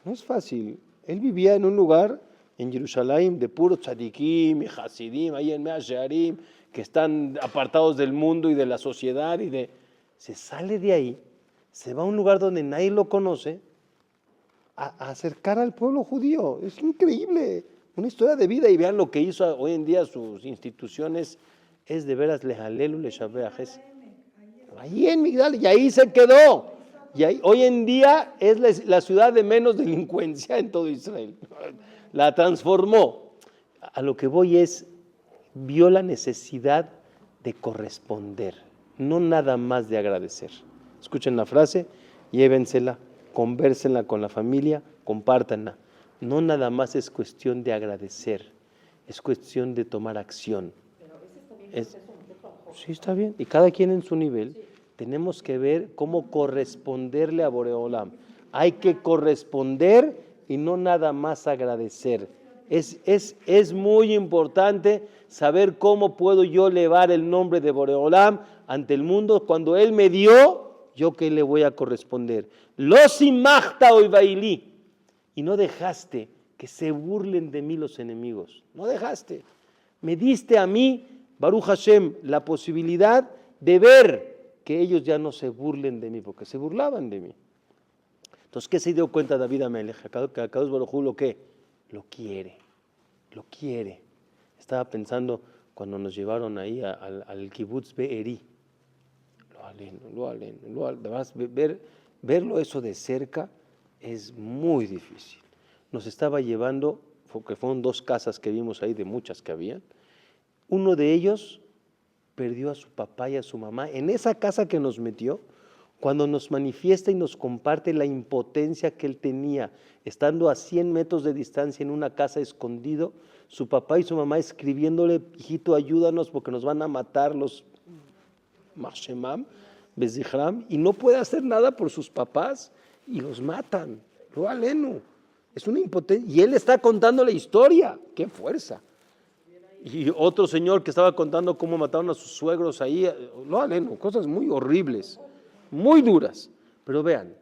No es fácil. Él vivía en un lugar, en Jerusalén, de puros tzadikim y hasidim, ahí en Mea Shearim, que están apartados del mundo y de la sociedad. Se sale de ahí, se va a un lugar donde nadie lo conoce, a acercar al pueblo judío. Es increíble, una historia de vida. Y vean lo que hizo hoy en día sus instituciones, es de veras lejalelu leshabeajes. Ahí en Migdal, y ahí se quedó. Y ahí, hoy en día es la ciudad de menos delincuencia en todo Israel. La transformó. A lo que voy es, vio la necesidad de corresponder, no nada más de agradecer. Escuchen la frase, llévensela, convérsenla con la familia, compártanla. No nada más es cuestión de agradecer, es cuestión de tomar acción. Pero a veces también es un poco. Sí, está bien. Y cada quien en su nivel. Sí. Tenemos que ver cómo corresponderle a Boreolam. Hay que corresponder y no nada más agradecer. Es muy importante saber cómo puedo yo elevar el nombre de Boreolam ante el mundo. Cuando Él me dio, yo qué le voy a corresponder. Los imachta oivaili. Y no dejaste que se burlen de mí los enemigos. No dejaste. Me diste a mí, Baruch Hashem, la posibilidad de ver que ellos ya no se burlen de mí, porque se burlaban de mí. Entonces, ¿qué se dio cuenta David Amelech? Que Akadosh Baruj Hu lo quiere. Estaba pensando cuando nos llevaron ahí al Kibbutz Be'eri. Lo aleno. Verlo eso de cerca es muy difícil. Nos estaba llevando, porque fueron 2 casas que vimos ahí de muchas que habían. Uno de ellos perdió a su papá y a su mamá. En esa casa que nos metió, cuando nos manifiesta y nos comparte la impotencia que él tenía, estando a 100 metros de distancia en una casa escondido, su papá y su mamá escribiéndole, hijito, ayúdanos porque nos van a matar los Mashemam, Bezihram, y no puede hacer nada por sus papás y los matan. Lo aleno. Es una impotencia. Y él está contando la historia. ¡Qué fuerza! Y otro señor que estaba contando cómo mataron a sus suegros ahí, lo aleno, cosas muy horribles, muy duras. Pero vean,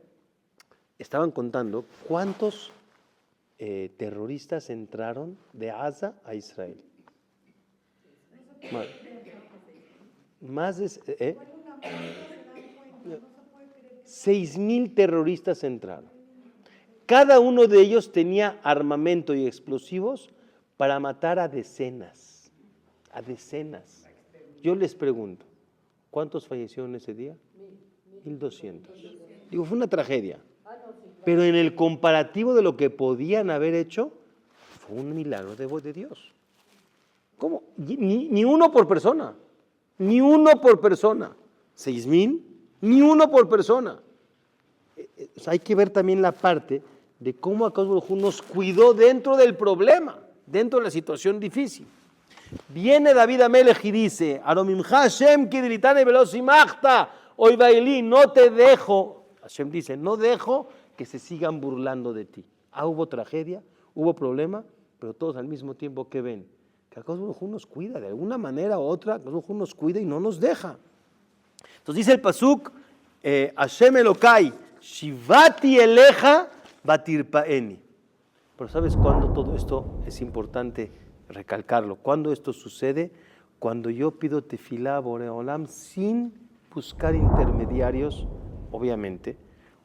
estaban contando cuántos terroristas entraron de Gaza a Israel. Más de 6,000 terroristas entraron. Cada uno de ellos tenía armamento y explosivos para matar a decenas. Yo les pregunto, ¿cuántos fallecieron ese día? 1,200. Digo, fue una tragedia. Pero en el comparativo de lo que podían haber hecho, fue un milagro de Dios. ¿Cómo? Ni uno por persona. 6,000, ni uno por persona. Hay que ver también la parte de cómo Akadosh Baruj Hu nos cuidó dentro del problema, dentro de la situación difícil. Viene David Amelech y dice, Aromim Hashem Kidritane Velosimachta, Oivaili, no te dejo Hashem dice, no dejo que se sigan burlando de ti. Hubo tragedia, hubo problema, pero todos al mismo tiempo que ven, que Akadosh Baruj Hu nos cuida, de alguna manera u otra, Akadosh Baruj Hu nos cuida y no nos deja. Entonces dice el pasuk, Hashem Elokai, Shivati Eleja Batirpaeni. Pero ¿sabes cuándo todo esto es importante recalcarlo? ¿Cuándo esto sucede? Cuando yo pido tefilá a Boreolam sin buscar intermediarios, obviamente.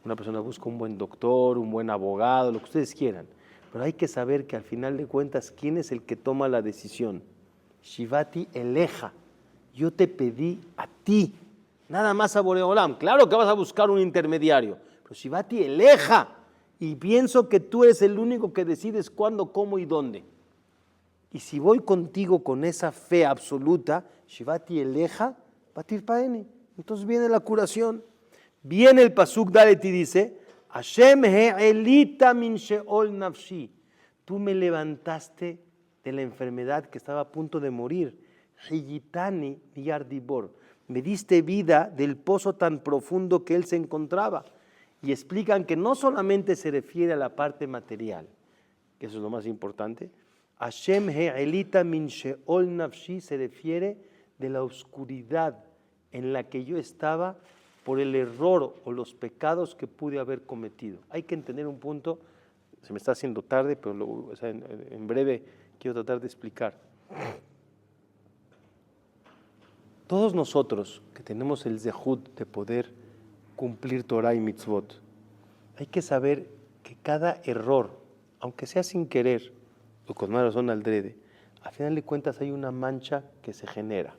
Una persona busca un buen doctor, un buen abogado, lo que ustedes quieran. Pero hay que saber que al final de cuentas, ¿quién es el que toma la decisión? Shivati Eleja. Yo te pedí a ti, nada más a Boreolam. Claro que vas a buscar un intermediario, pero Shivati Eleja. Y pienso que tú eres el único que decides cuándo, cómo y dónde. Y si voy contigo con esa fe absoluta, Shivati Eleja, Batir Paeni. Entonces viene la curación. Viene el pasuk Dalet y dice, Hashem he'elita min sheol nafshi. Tú me levantaste de la enfermedad que estaba a punto de morir. Hiyitani miyardibor. Me diste vida del pozo tan profundo que él se encontraba. Y explican que no solamente se refiere a la parte material, que eso es lo más importante. Hashem he'elita min sheol nafshi se refiere de la oscuridad en la que yo estaba por el error o los pecados que pude haber cometido. Hay que entender un punto, se me está haciendo tarde, pero en breve quiero tratar de explicar. Todos nosotros que tenemos el zehut de poder cumplir Torah y mitzvot, hay que saber que cada error, aunque sea sin querer o con mala razón aldrede, al final de cuentas hay una mancha que se genera.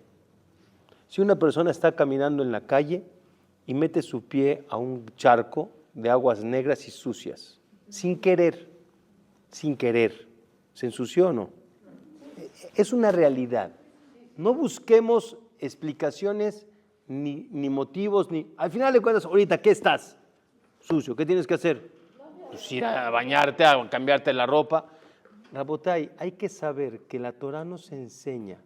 Si una persona está caminando en la calle y mete su pie a un charco de aguas negras y sucias, sin querer, ¿se ensució o no? Es una realidad. No busquemos explicaciones ni motivos, al final de cuentas, ahorita, ¿qué estás? Sucio, ¿qué tienes que hacer? Pues ir a bañarte, a cambiarte la ropa. Rabotay, hay que saber que la Torah nos enseña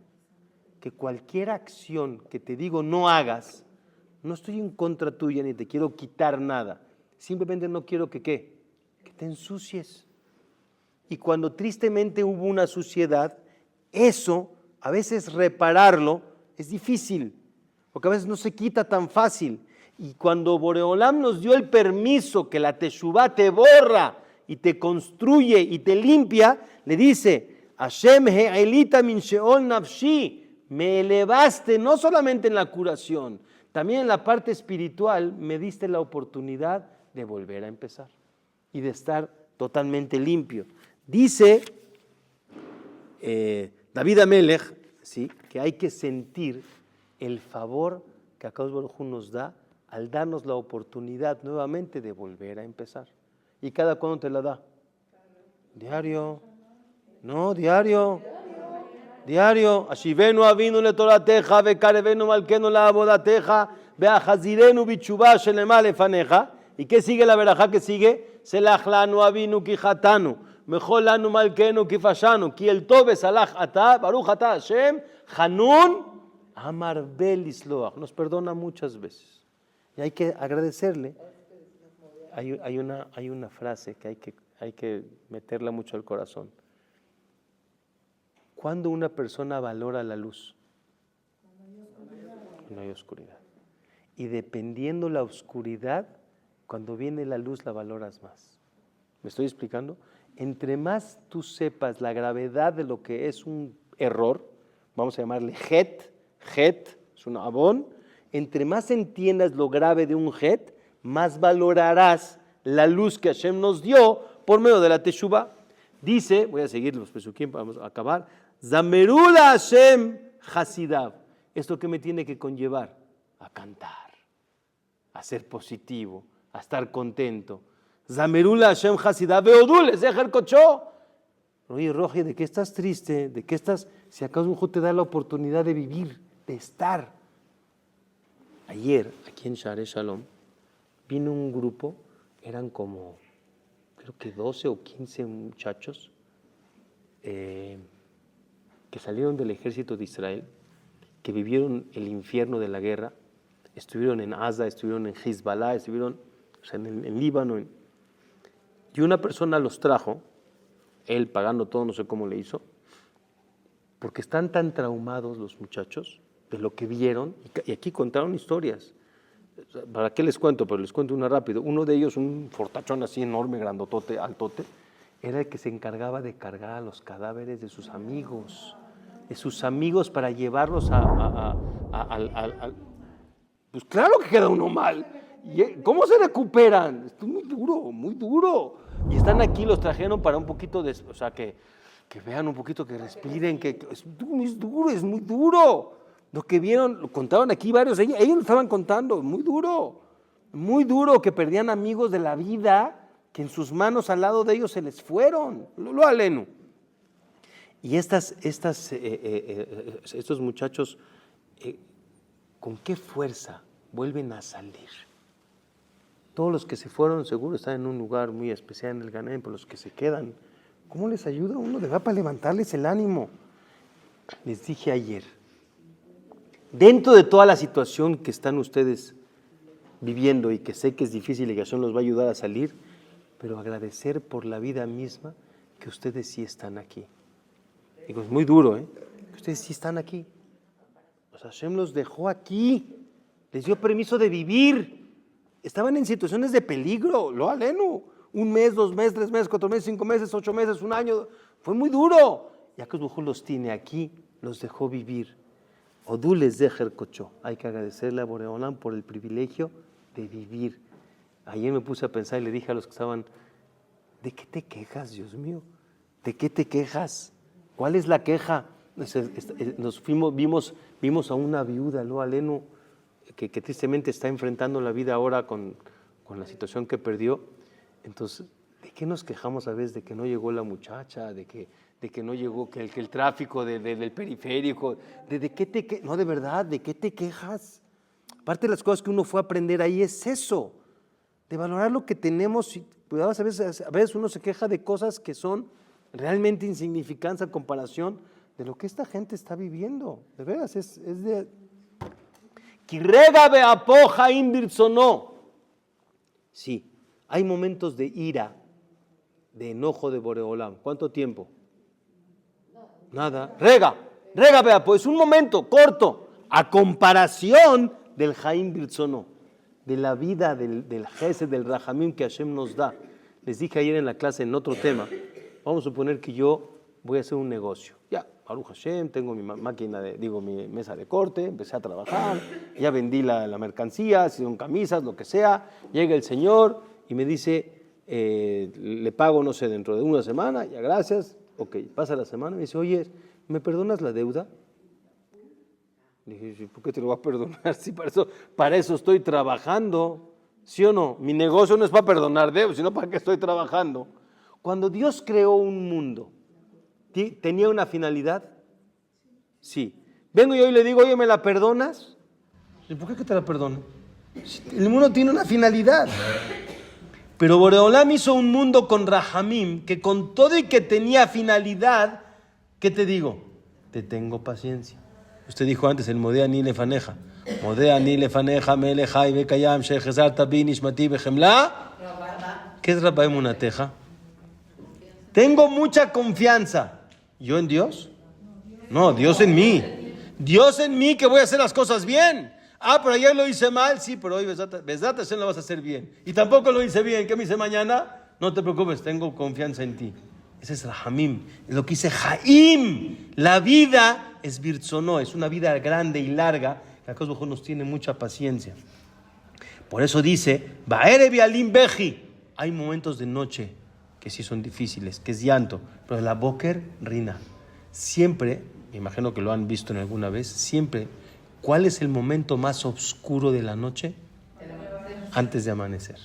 que cualquier acción que te digo no hagas, no estoy en contra tuya ni te quiero quitar nada, simplemente no quiero que te ensucies. Y cuando tristemente hubo una suciedad, eso, a veces repararlo es difícil, porque a veces no se quita tan fácil. Y cuando Boreolam nos dio el permiso que la Teshuvá te borra y te construye y te limpia, le dice, Hashem he'elita min sheol nafshi, me elevaste no solamente en la curación, también en la parte espiritual me diste la oportunidad de volver a empezar y de estar totalmente limpio. Dice David Amelech, ¿sí?, que hay que sentir el favor que Akadosh Baruj Hu nos da al darnos la oportunidad nuevamente de volver a empezar. ¿Y cada cuándo te la da? Diario. No, diario. Diario. Ashivenu avinu letorateja, vekarevenu malkenu la'avodateja, ve'achazirenu bichuvah shelema lefaneja. ¿Y qué sigue la verajá que sigue? Selach lanu avinu kijatanu, mejol lanu malkenu kifashanu, ki el tove salach ata, baruch ata Hashem, Hanun, amar bel isloach. Nos perdona muchas veces. Y hay que agradecerle. Hay una frase que hay que meterla mucho al corazón. ¿Cuándo una persona valora la luz? Cuando hay oscuridad. Y dependiendo la oscuridad, cuando viene la luz la valoras más. ¿Me estoy explicando? Entre más tú sepas la gravedad de lo que es un error, vamos a llamarle het es un abón, entre más entiendas lo grave de un het, más valorarás la luz que Hashem nos dio por medio de la Teshuvah. Dice, voy a seguir los pesukim, vamos a acabar, Zamerula Hashem Hasidav. ¿Esto qué me tiene que conllevar? A cantar, a ser positivo, a estar contento. Zamerula Hashem Hasidav Beodul, Zeher Kocho. Oye, Roji, ¿de qué estás triste? ¿De qué estás? Si acaso un te da la oportunidad de vivir, de estar. Ayer, aquí en Share Shalom, vino un grupo, eran como, creo que 12 o 15 muchachos, que salieron del ejército de Israel, que vivieron el infierno de la guerra, estuvieron en Gaza, estuvieron en Hezbollah, estuvieron o sea, en Líbano. Y una persona los trajo, él pagando todo, no sé cómo le hizo, porque están tan traumados los muchachos de lo que vieron, y aquí contaron historias. ¿Para qué les cuento? Pero les cuento una rápido. Uno de ellos, un fortachón así enorme, grandotote, altote, era el que se encargaba de cargar a los cadáveres de sus amigos para llevarlos Pues claro que queda uno mal. ¿Cómo se recuperan? Esto es muy duro, muy duro. Y están aquí, los trajeron para un poquito o sea, que vean un poquito, que respiren, que es muy duro. Lo que vieron, lo contaban aquí varios, ellos lo estaban contando, muy duro, que perdían amigos de la vida, que en sus manos al lado de ellos se les fueron. Lo aleno. Y estos muchachos, ¿con qué fuerza vuelven a salir? Todos los que se fueron seguro están en un lugar muy especial en el Ganem, pero los que se quedan, ¿cómo les ayuda uno de verdad para levantarles el ánimo? Les dije ayer, dentro de toda la situación que están ustedes viviendo y que sé que es difícil y que Hashem los va a ayudar a salir, pero agradecer por la vida misma que ustedes sí están aquí. Digo, es muy duro, que ustedes sí están aquí. O sea, Hashem los dejó aquí, les dio permiso de vivir. Estaban en situaciones de peligro, lo aleno. 1 mes, 2 meses, 3 meses, 4 meses, 5 meses, 8 meses, 1 año. Fue muy duro. Ya que los tiene aquí, los dejó vivir. Odules de Jercochó. Hay que agradecerle a Boreolam por el privilegio de vivir. Ayer me puse a pensar y le dije a los que estaban, ¿de qué te quejas, Dios mío? ¿De qué te quejas? ¿Cuál es la queja? Vimos a una viuda, lo aleno, que tristemente está enfrentando la vida ahora con la situación que perdió. Entonces, ¿de qué nos quejamos a veces? De que no llegó la muchacha, de que no llegó, que el tráfico del periférico, ¿de qué no, de verdad, ¿de qué te quejas? Parte de las cosas que uno fue a aprender ahí es eso, de valorar lo que tenemos. A veces uno se queja de cosas que son realmente insignificantes a comparación de lo que esta gente está viviendo. De veras, es de... Sí, hay momentos de ira, de enojo de Boreolam. ¿Cuánto tiempo? Nada. Rega beapo, es un momento corto, a comparación del Jaim Birzono, de la vida del Gesed, del Rahamim que Hashem nos da. Les dije ayer en la clase en otro tema, vamos a suponer que yo voy a hacer un negocio. Ya, Baruch Hashem, tengo mi mi mesa de corte, empecé a trabajar, ya vendí la mercancía, si son camisas, lo que sea. Llega el señor y me dice, le pago, no sé, dentro de 1 semana, ya gracias. Ok, pasa la semana y me dice, oye, ¿me perdonas la deuda? Le dije, ¿por qué te lo voy a perdonar? Si para eso estoy trabajando, ¿sí o no? Mi negocio no es para perdonar deudas, sino para qué estoy trabajando. Cuando Dios creó un mundo, ¿tenía una finalidad? Sí. Vengo yo y le digo, oye, ¿me la perdonas? ¿Por qué que te la perdono? El mundo tiene una finalidad. Pero Boreolam hizo un mundo con Rahamim, que con todo y que tenía finalidad, ¿qué te digo? Te tengo paciencia. Usted dijo antes, el Modea ni lefaneja. Modea ni lefaneja, melejai, bekayam, shechezar, tabi, nishmati, bejemla. ¿Qué es Rabba Emunateja? Tengo mucha confianza. ¿Yo en Dios? No, Dios en mí. Dios en mí, que voy a hacer las cosas bien. Pero ayer lo hice mal, sí, pero hoy Besat Hashem lo vas a hacer bien. Y tampoco lo hice bien, ¿qué me hice mañana? No te preocupes, tengo confianza en ti. Ese es Rahamim, es lo que dice Jaim. La vida es Birzono, es una vida grande y larga, que a Dios nos tiene mucha paciencia. Por eso dice, Baere bialim beji. Hay momentos de noche que sí son difíciles, que es llanto, pero la boker rina. Siempre, me imagino que lo han visto en alguna vez, siempre, ¿cuál es el momento más oscuro de la noche? Antes de amanecer.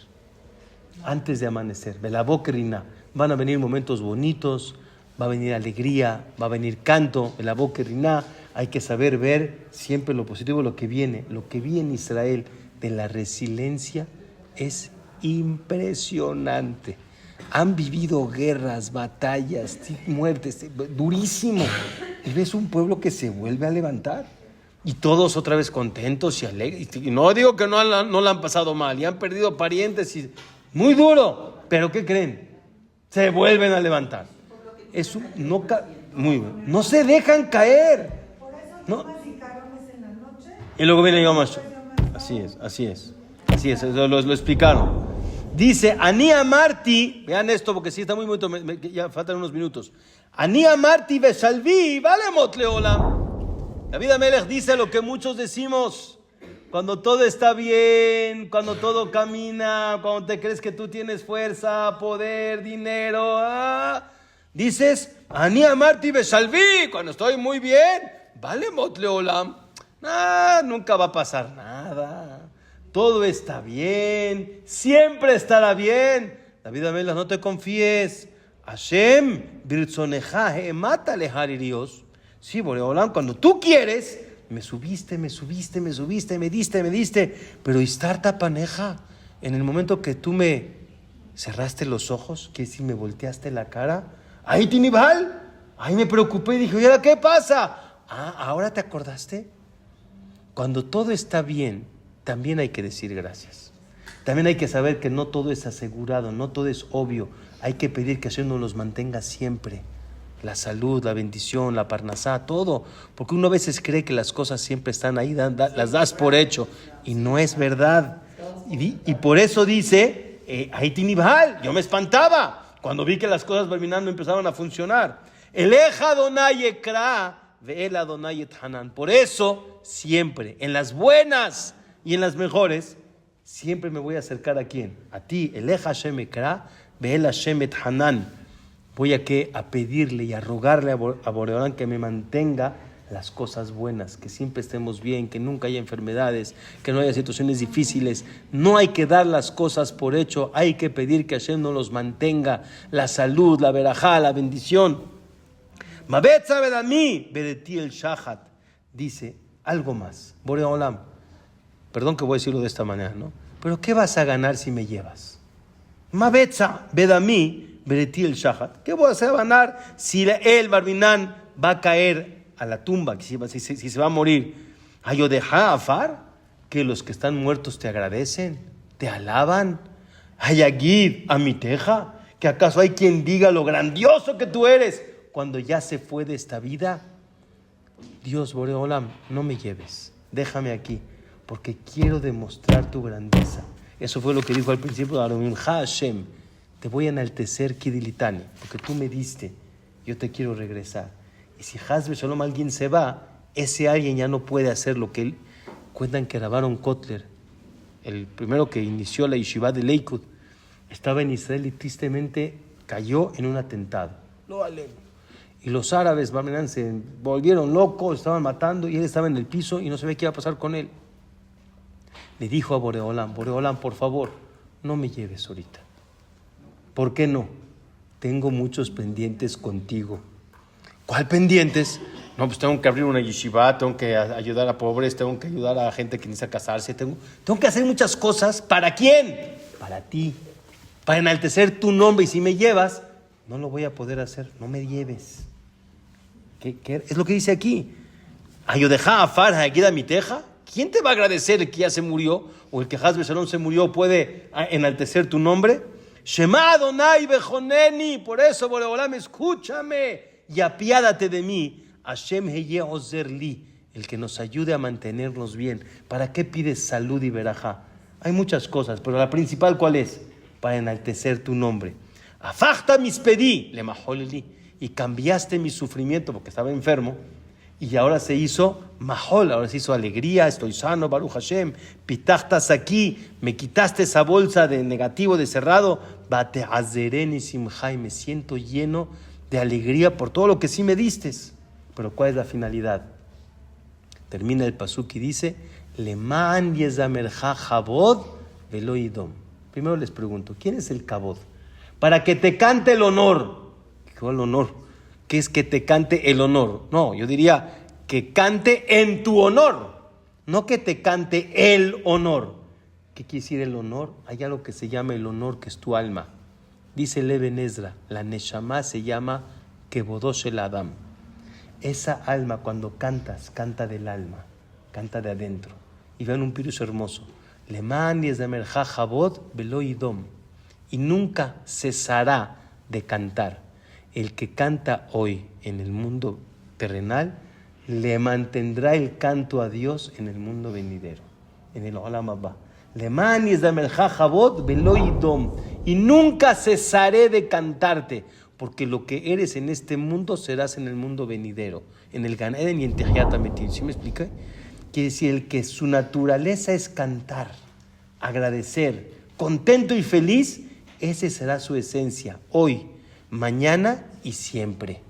Antes de amanecer. La boker rina. Van a venir momentos bonitos, va a venir alegría, va a venir canto, la boker rina. Hay que saber ver siempre lo positivo, lo que viene. Lo que vi en Israel de la resiliencia es impresionante. Han vivido guerras, batallas, muertes, durísimo. Y ves un pueblo que se vuelve a levantar. Y todos otra vez contentos y alegres. Y no digo que no la han pasado mal, y han perdido parientes, y muy duro. Pero ¿qué creen? Se vuelven a levantar. No se dejan caer. ¿No? Y luego viene Yom HaShoah. Así es. Lo explicaron. Dice, Ani amarti, vean esto porque sí está muy bonito, ya faltan unos minutos. Ani amarti vesalvi, vale motleolam. David Amelech dice lo que muchos decimos cuando todo está bien, cuando todo camina, cuando te crees que tú tienes fuerza, poder, dinero. Dices, Ani amarti vesalvi, cuando estoy muy bien, vale motleolam. Nunca va a pasar nada. Todo está bien, siempre estará bien. David Amelech, no te confíes. Hashem, birtzoneja, mata lejaririos. Sí, Boreolam, cuando tú quieres, me subiste, me diste. Pero Istarta paneja, en el momento que tú me cerraste los ojos, que si me volteaste la cara, ahí tinibal, ahí me preocupé y dije, ¿y ahora qué pasa? ¿Ahora te acordaste? Cuando todo está bien, también hay que decir gracias. También hay que saber que no todo es asegurado, no todo es obvio. Hay que pedir que Hashem nos los mantenga siempre. La salud, la bendición, la parnasá, todo. Porque uno a veces cree que las cosas siempre están ahí, las das por hecho. Y no es verdad. Y por eso dice, Aitinibhal, yo me espantaba cuando vi que las cosas terminando empezaban a funcionar. Eleja Adonai ekra, ve'el Adonai et Hanan. Por eso, siempre, en las buenas y en las mejores, siempre me voy a acercar a quién? A ti, Eleja Hashem ekra, ve'el Hashem et Hanan. Voy a pedirle y a rogarle a Boreolam que me mantenga las cosas buenas, que siempre estemos bien, que nunca haya enfermedades, que no haya situaciones difíciles. No hay que dar las cosas por hecho, hay que pedir que Hashem nos los mantenga, la salud, la verajá, la bendición. Mabetza bedami, bereti el shahat. Dice algo más. Boreolam, perdón que voy a decirlo de esta manera, ¿no? Pero ¿qué vas a ganar si me llevas? Mabetza bedami, bereti el shahat. ¿Qué voy a ganar si el Barminan va a caer a la tumba, si se va a morir? Ayodeja afar, que los que están muertos te agradecen, te alaban. Hayagid amiteja, que acaso hay quien diga lo grandioso que tú eres cuando ya se fue de esta vida. Dios, Boreolam, no me lleves, déjame aquí, porque quiero demostrar tu grandeza. Eso fue lo que dijo al principio de Aron Hashem. Te voy a enaltecer Kidilitani, porque tú me diste, yo te quiero regresar. Y si Hasbe Shalom alguien se va, ese alguien ya no puede hacer lo que él. Cuentan que Rabaron Kotler, el primero que inició la yeshiva de Lakewood, estaba en Israel y tristemente cayó en un atentado. Lo aleno. Y los árabes se volvieron locos, estaban matando y él estaba en el piso y no sabía qué iba a pasar con él. Le dijo a Boreolam, por favor, no me lleves ahorita. ¿Por qué no? Tengo muchos pendientes contigo. ¿Cuál pendientes? No, pues tengo que abrir una yeshiva, tengo que ayudar a pobres, tengo que ayudar a gente que necesita casarse, tengo que hacer muchas cosas. ¿Para quién? Para ti, para enaltecer tu nombre. Y si me llevas, no lo voy a poder hacer, no me lleves. ¿Qué? Es lo que dice aquí. Ayodeja afar hagida miteja. ¿Quién te va a agradecer el que ya se murió? O el que Hasbe Shalom se murió puede enaltecer tu nombre. Shema Adonai bejoneni, por eso Boreolam, escúchame y apiádate de mí. Hashem heye ozer li, el que nos ayude a mantenernos bien. ¿Para qué pides salud y verajá? Hay muchas cosas, pero la principal, ¿cuál es? Para enaltecer tu nombre. Afachta mispedi, le mahol li, y cambiaste mi sufrimiento porque estaba enfermo. Y ahora se hizo mahol, ahora se hizo alegría, estoy sano, Baruch Hashem, pitachtas aquí, me quitaste esa bolsa de negativo, de cerrado, bate azereni simchai, me siento lleno de alegría por todo lo que sí me diste. Pero ¿cuál es la finalidad? Termina el pasuk y dice, leman yezamerja chabod velo idom. Primero les pregunto, ¿quién es el kabod? Para que te cante el honor. ¿Cuál honor? ¿Qué es que te cante el honor? No, yo diría que cante en tu honor, no que te cante el honor. ¿Qué quiere decir el honor? Hay algo que se llama el honor, que es tu alma. Dice el Eben Ezra, la Neshama se llama Kevodosh el Adam. Esa alma cuando cantas, canta del alma. canta de adentro. Y vean un pirush hermoso. Leman yezdamer jajabot velo idom. Y nunca cesará de cantar. El que canta hoy en el mundo terrenal, le mantendrá el canto a Dios en el mundo venidero, en el Olam Abba. Leman yezdamer jajabot velo idom. Y nunca cesaré de cantarte, porque lo que eres en este mundo serás en el mundo venidero, en el Gan Eden y en Tejiat HaMetim. ¿Sí me explica? Quiere decir, el que su naturaleza es cantar, agradecer, contento y feliz, ese será su esencia, hoy, mañana y siempre.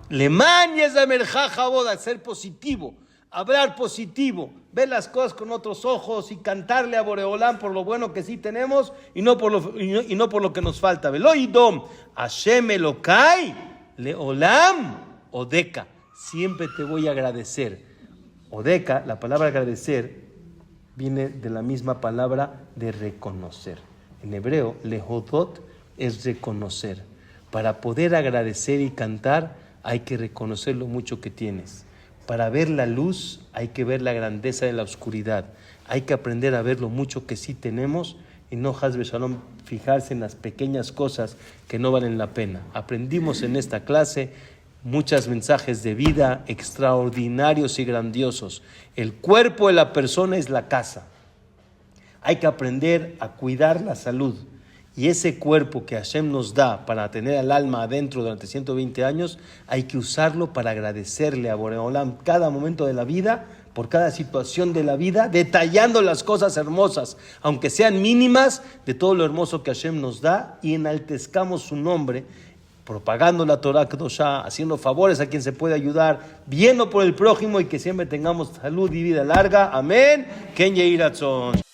Leman yezdamer jajabot, ser positivo, hablar positivo, ver las cosas con otros ojos y cantarle a Boreolán por lo bueno que sí tenemos y no por lo que nos falta. Velo idom, Hashem Elokai, Leolam, Odeka. Siempre te voy a agradecer. Odeka, la palabra agradecer, viene de la misma palabra de reconocer. En hebreo, lehodot es reconocer. Para poder agradecer y cantar, hay que reconocer lo mucho que tienes. Para ver la luz hay que ver la grandeza de la oscuridad. Hay que aprender a ver lo mucho que sí tenemos y no, Hasbe Shalom, fijarse en las pequeñas cosas que no valen la pena. Aprendimos en esta clase muchos mensajes de vida extraordinarios y grandiosos. El cuerpo de la persona es la casa. Hay que aprender a cuidar la salud. Y ese cuerpo que Hashem nos da para tener al alma adentro durante 120 años, hay que usarlo para agradecerle a Boreolam cada momento de la vida, por cada situación de la vida, detallando las cosas hermosas, aunque sean mínimas, de todo lo hermoso que Hashem nos da, y enaltezcamos su nombre, propagando la Torah Kedoshá, haciendo favores a quien se puede ayudar, viendo por el prójimo y que siempre tengamos salud y vida larga. Amén. Ken Yehi Ratzon.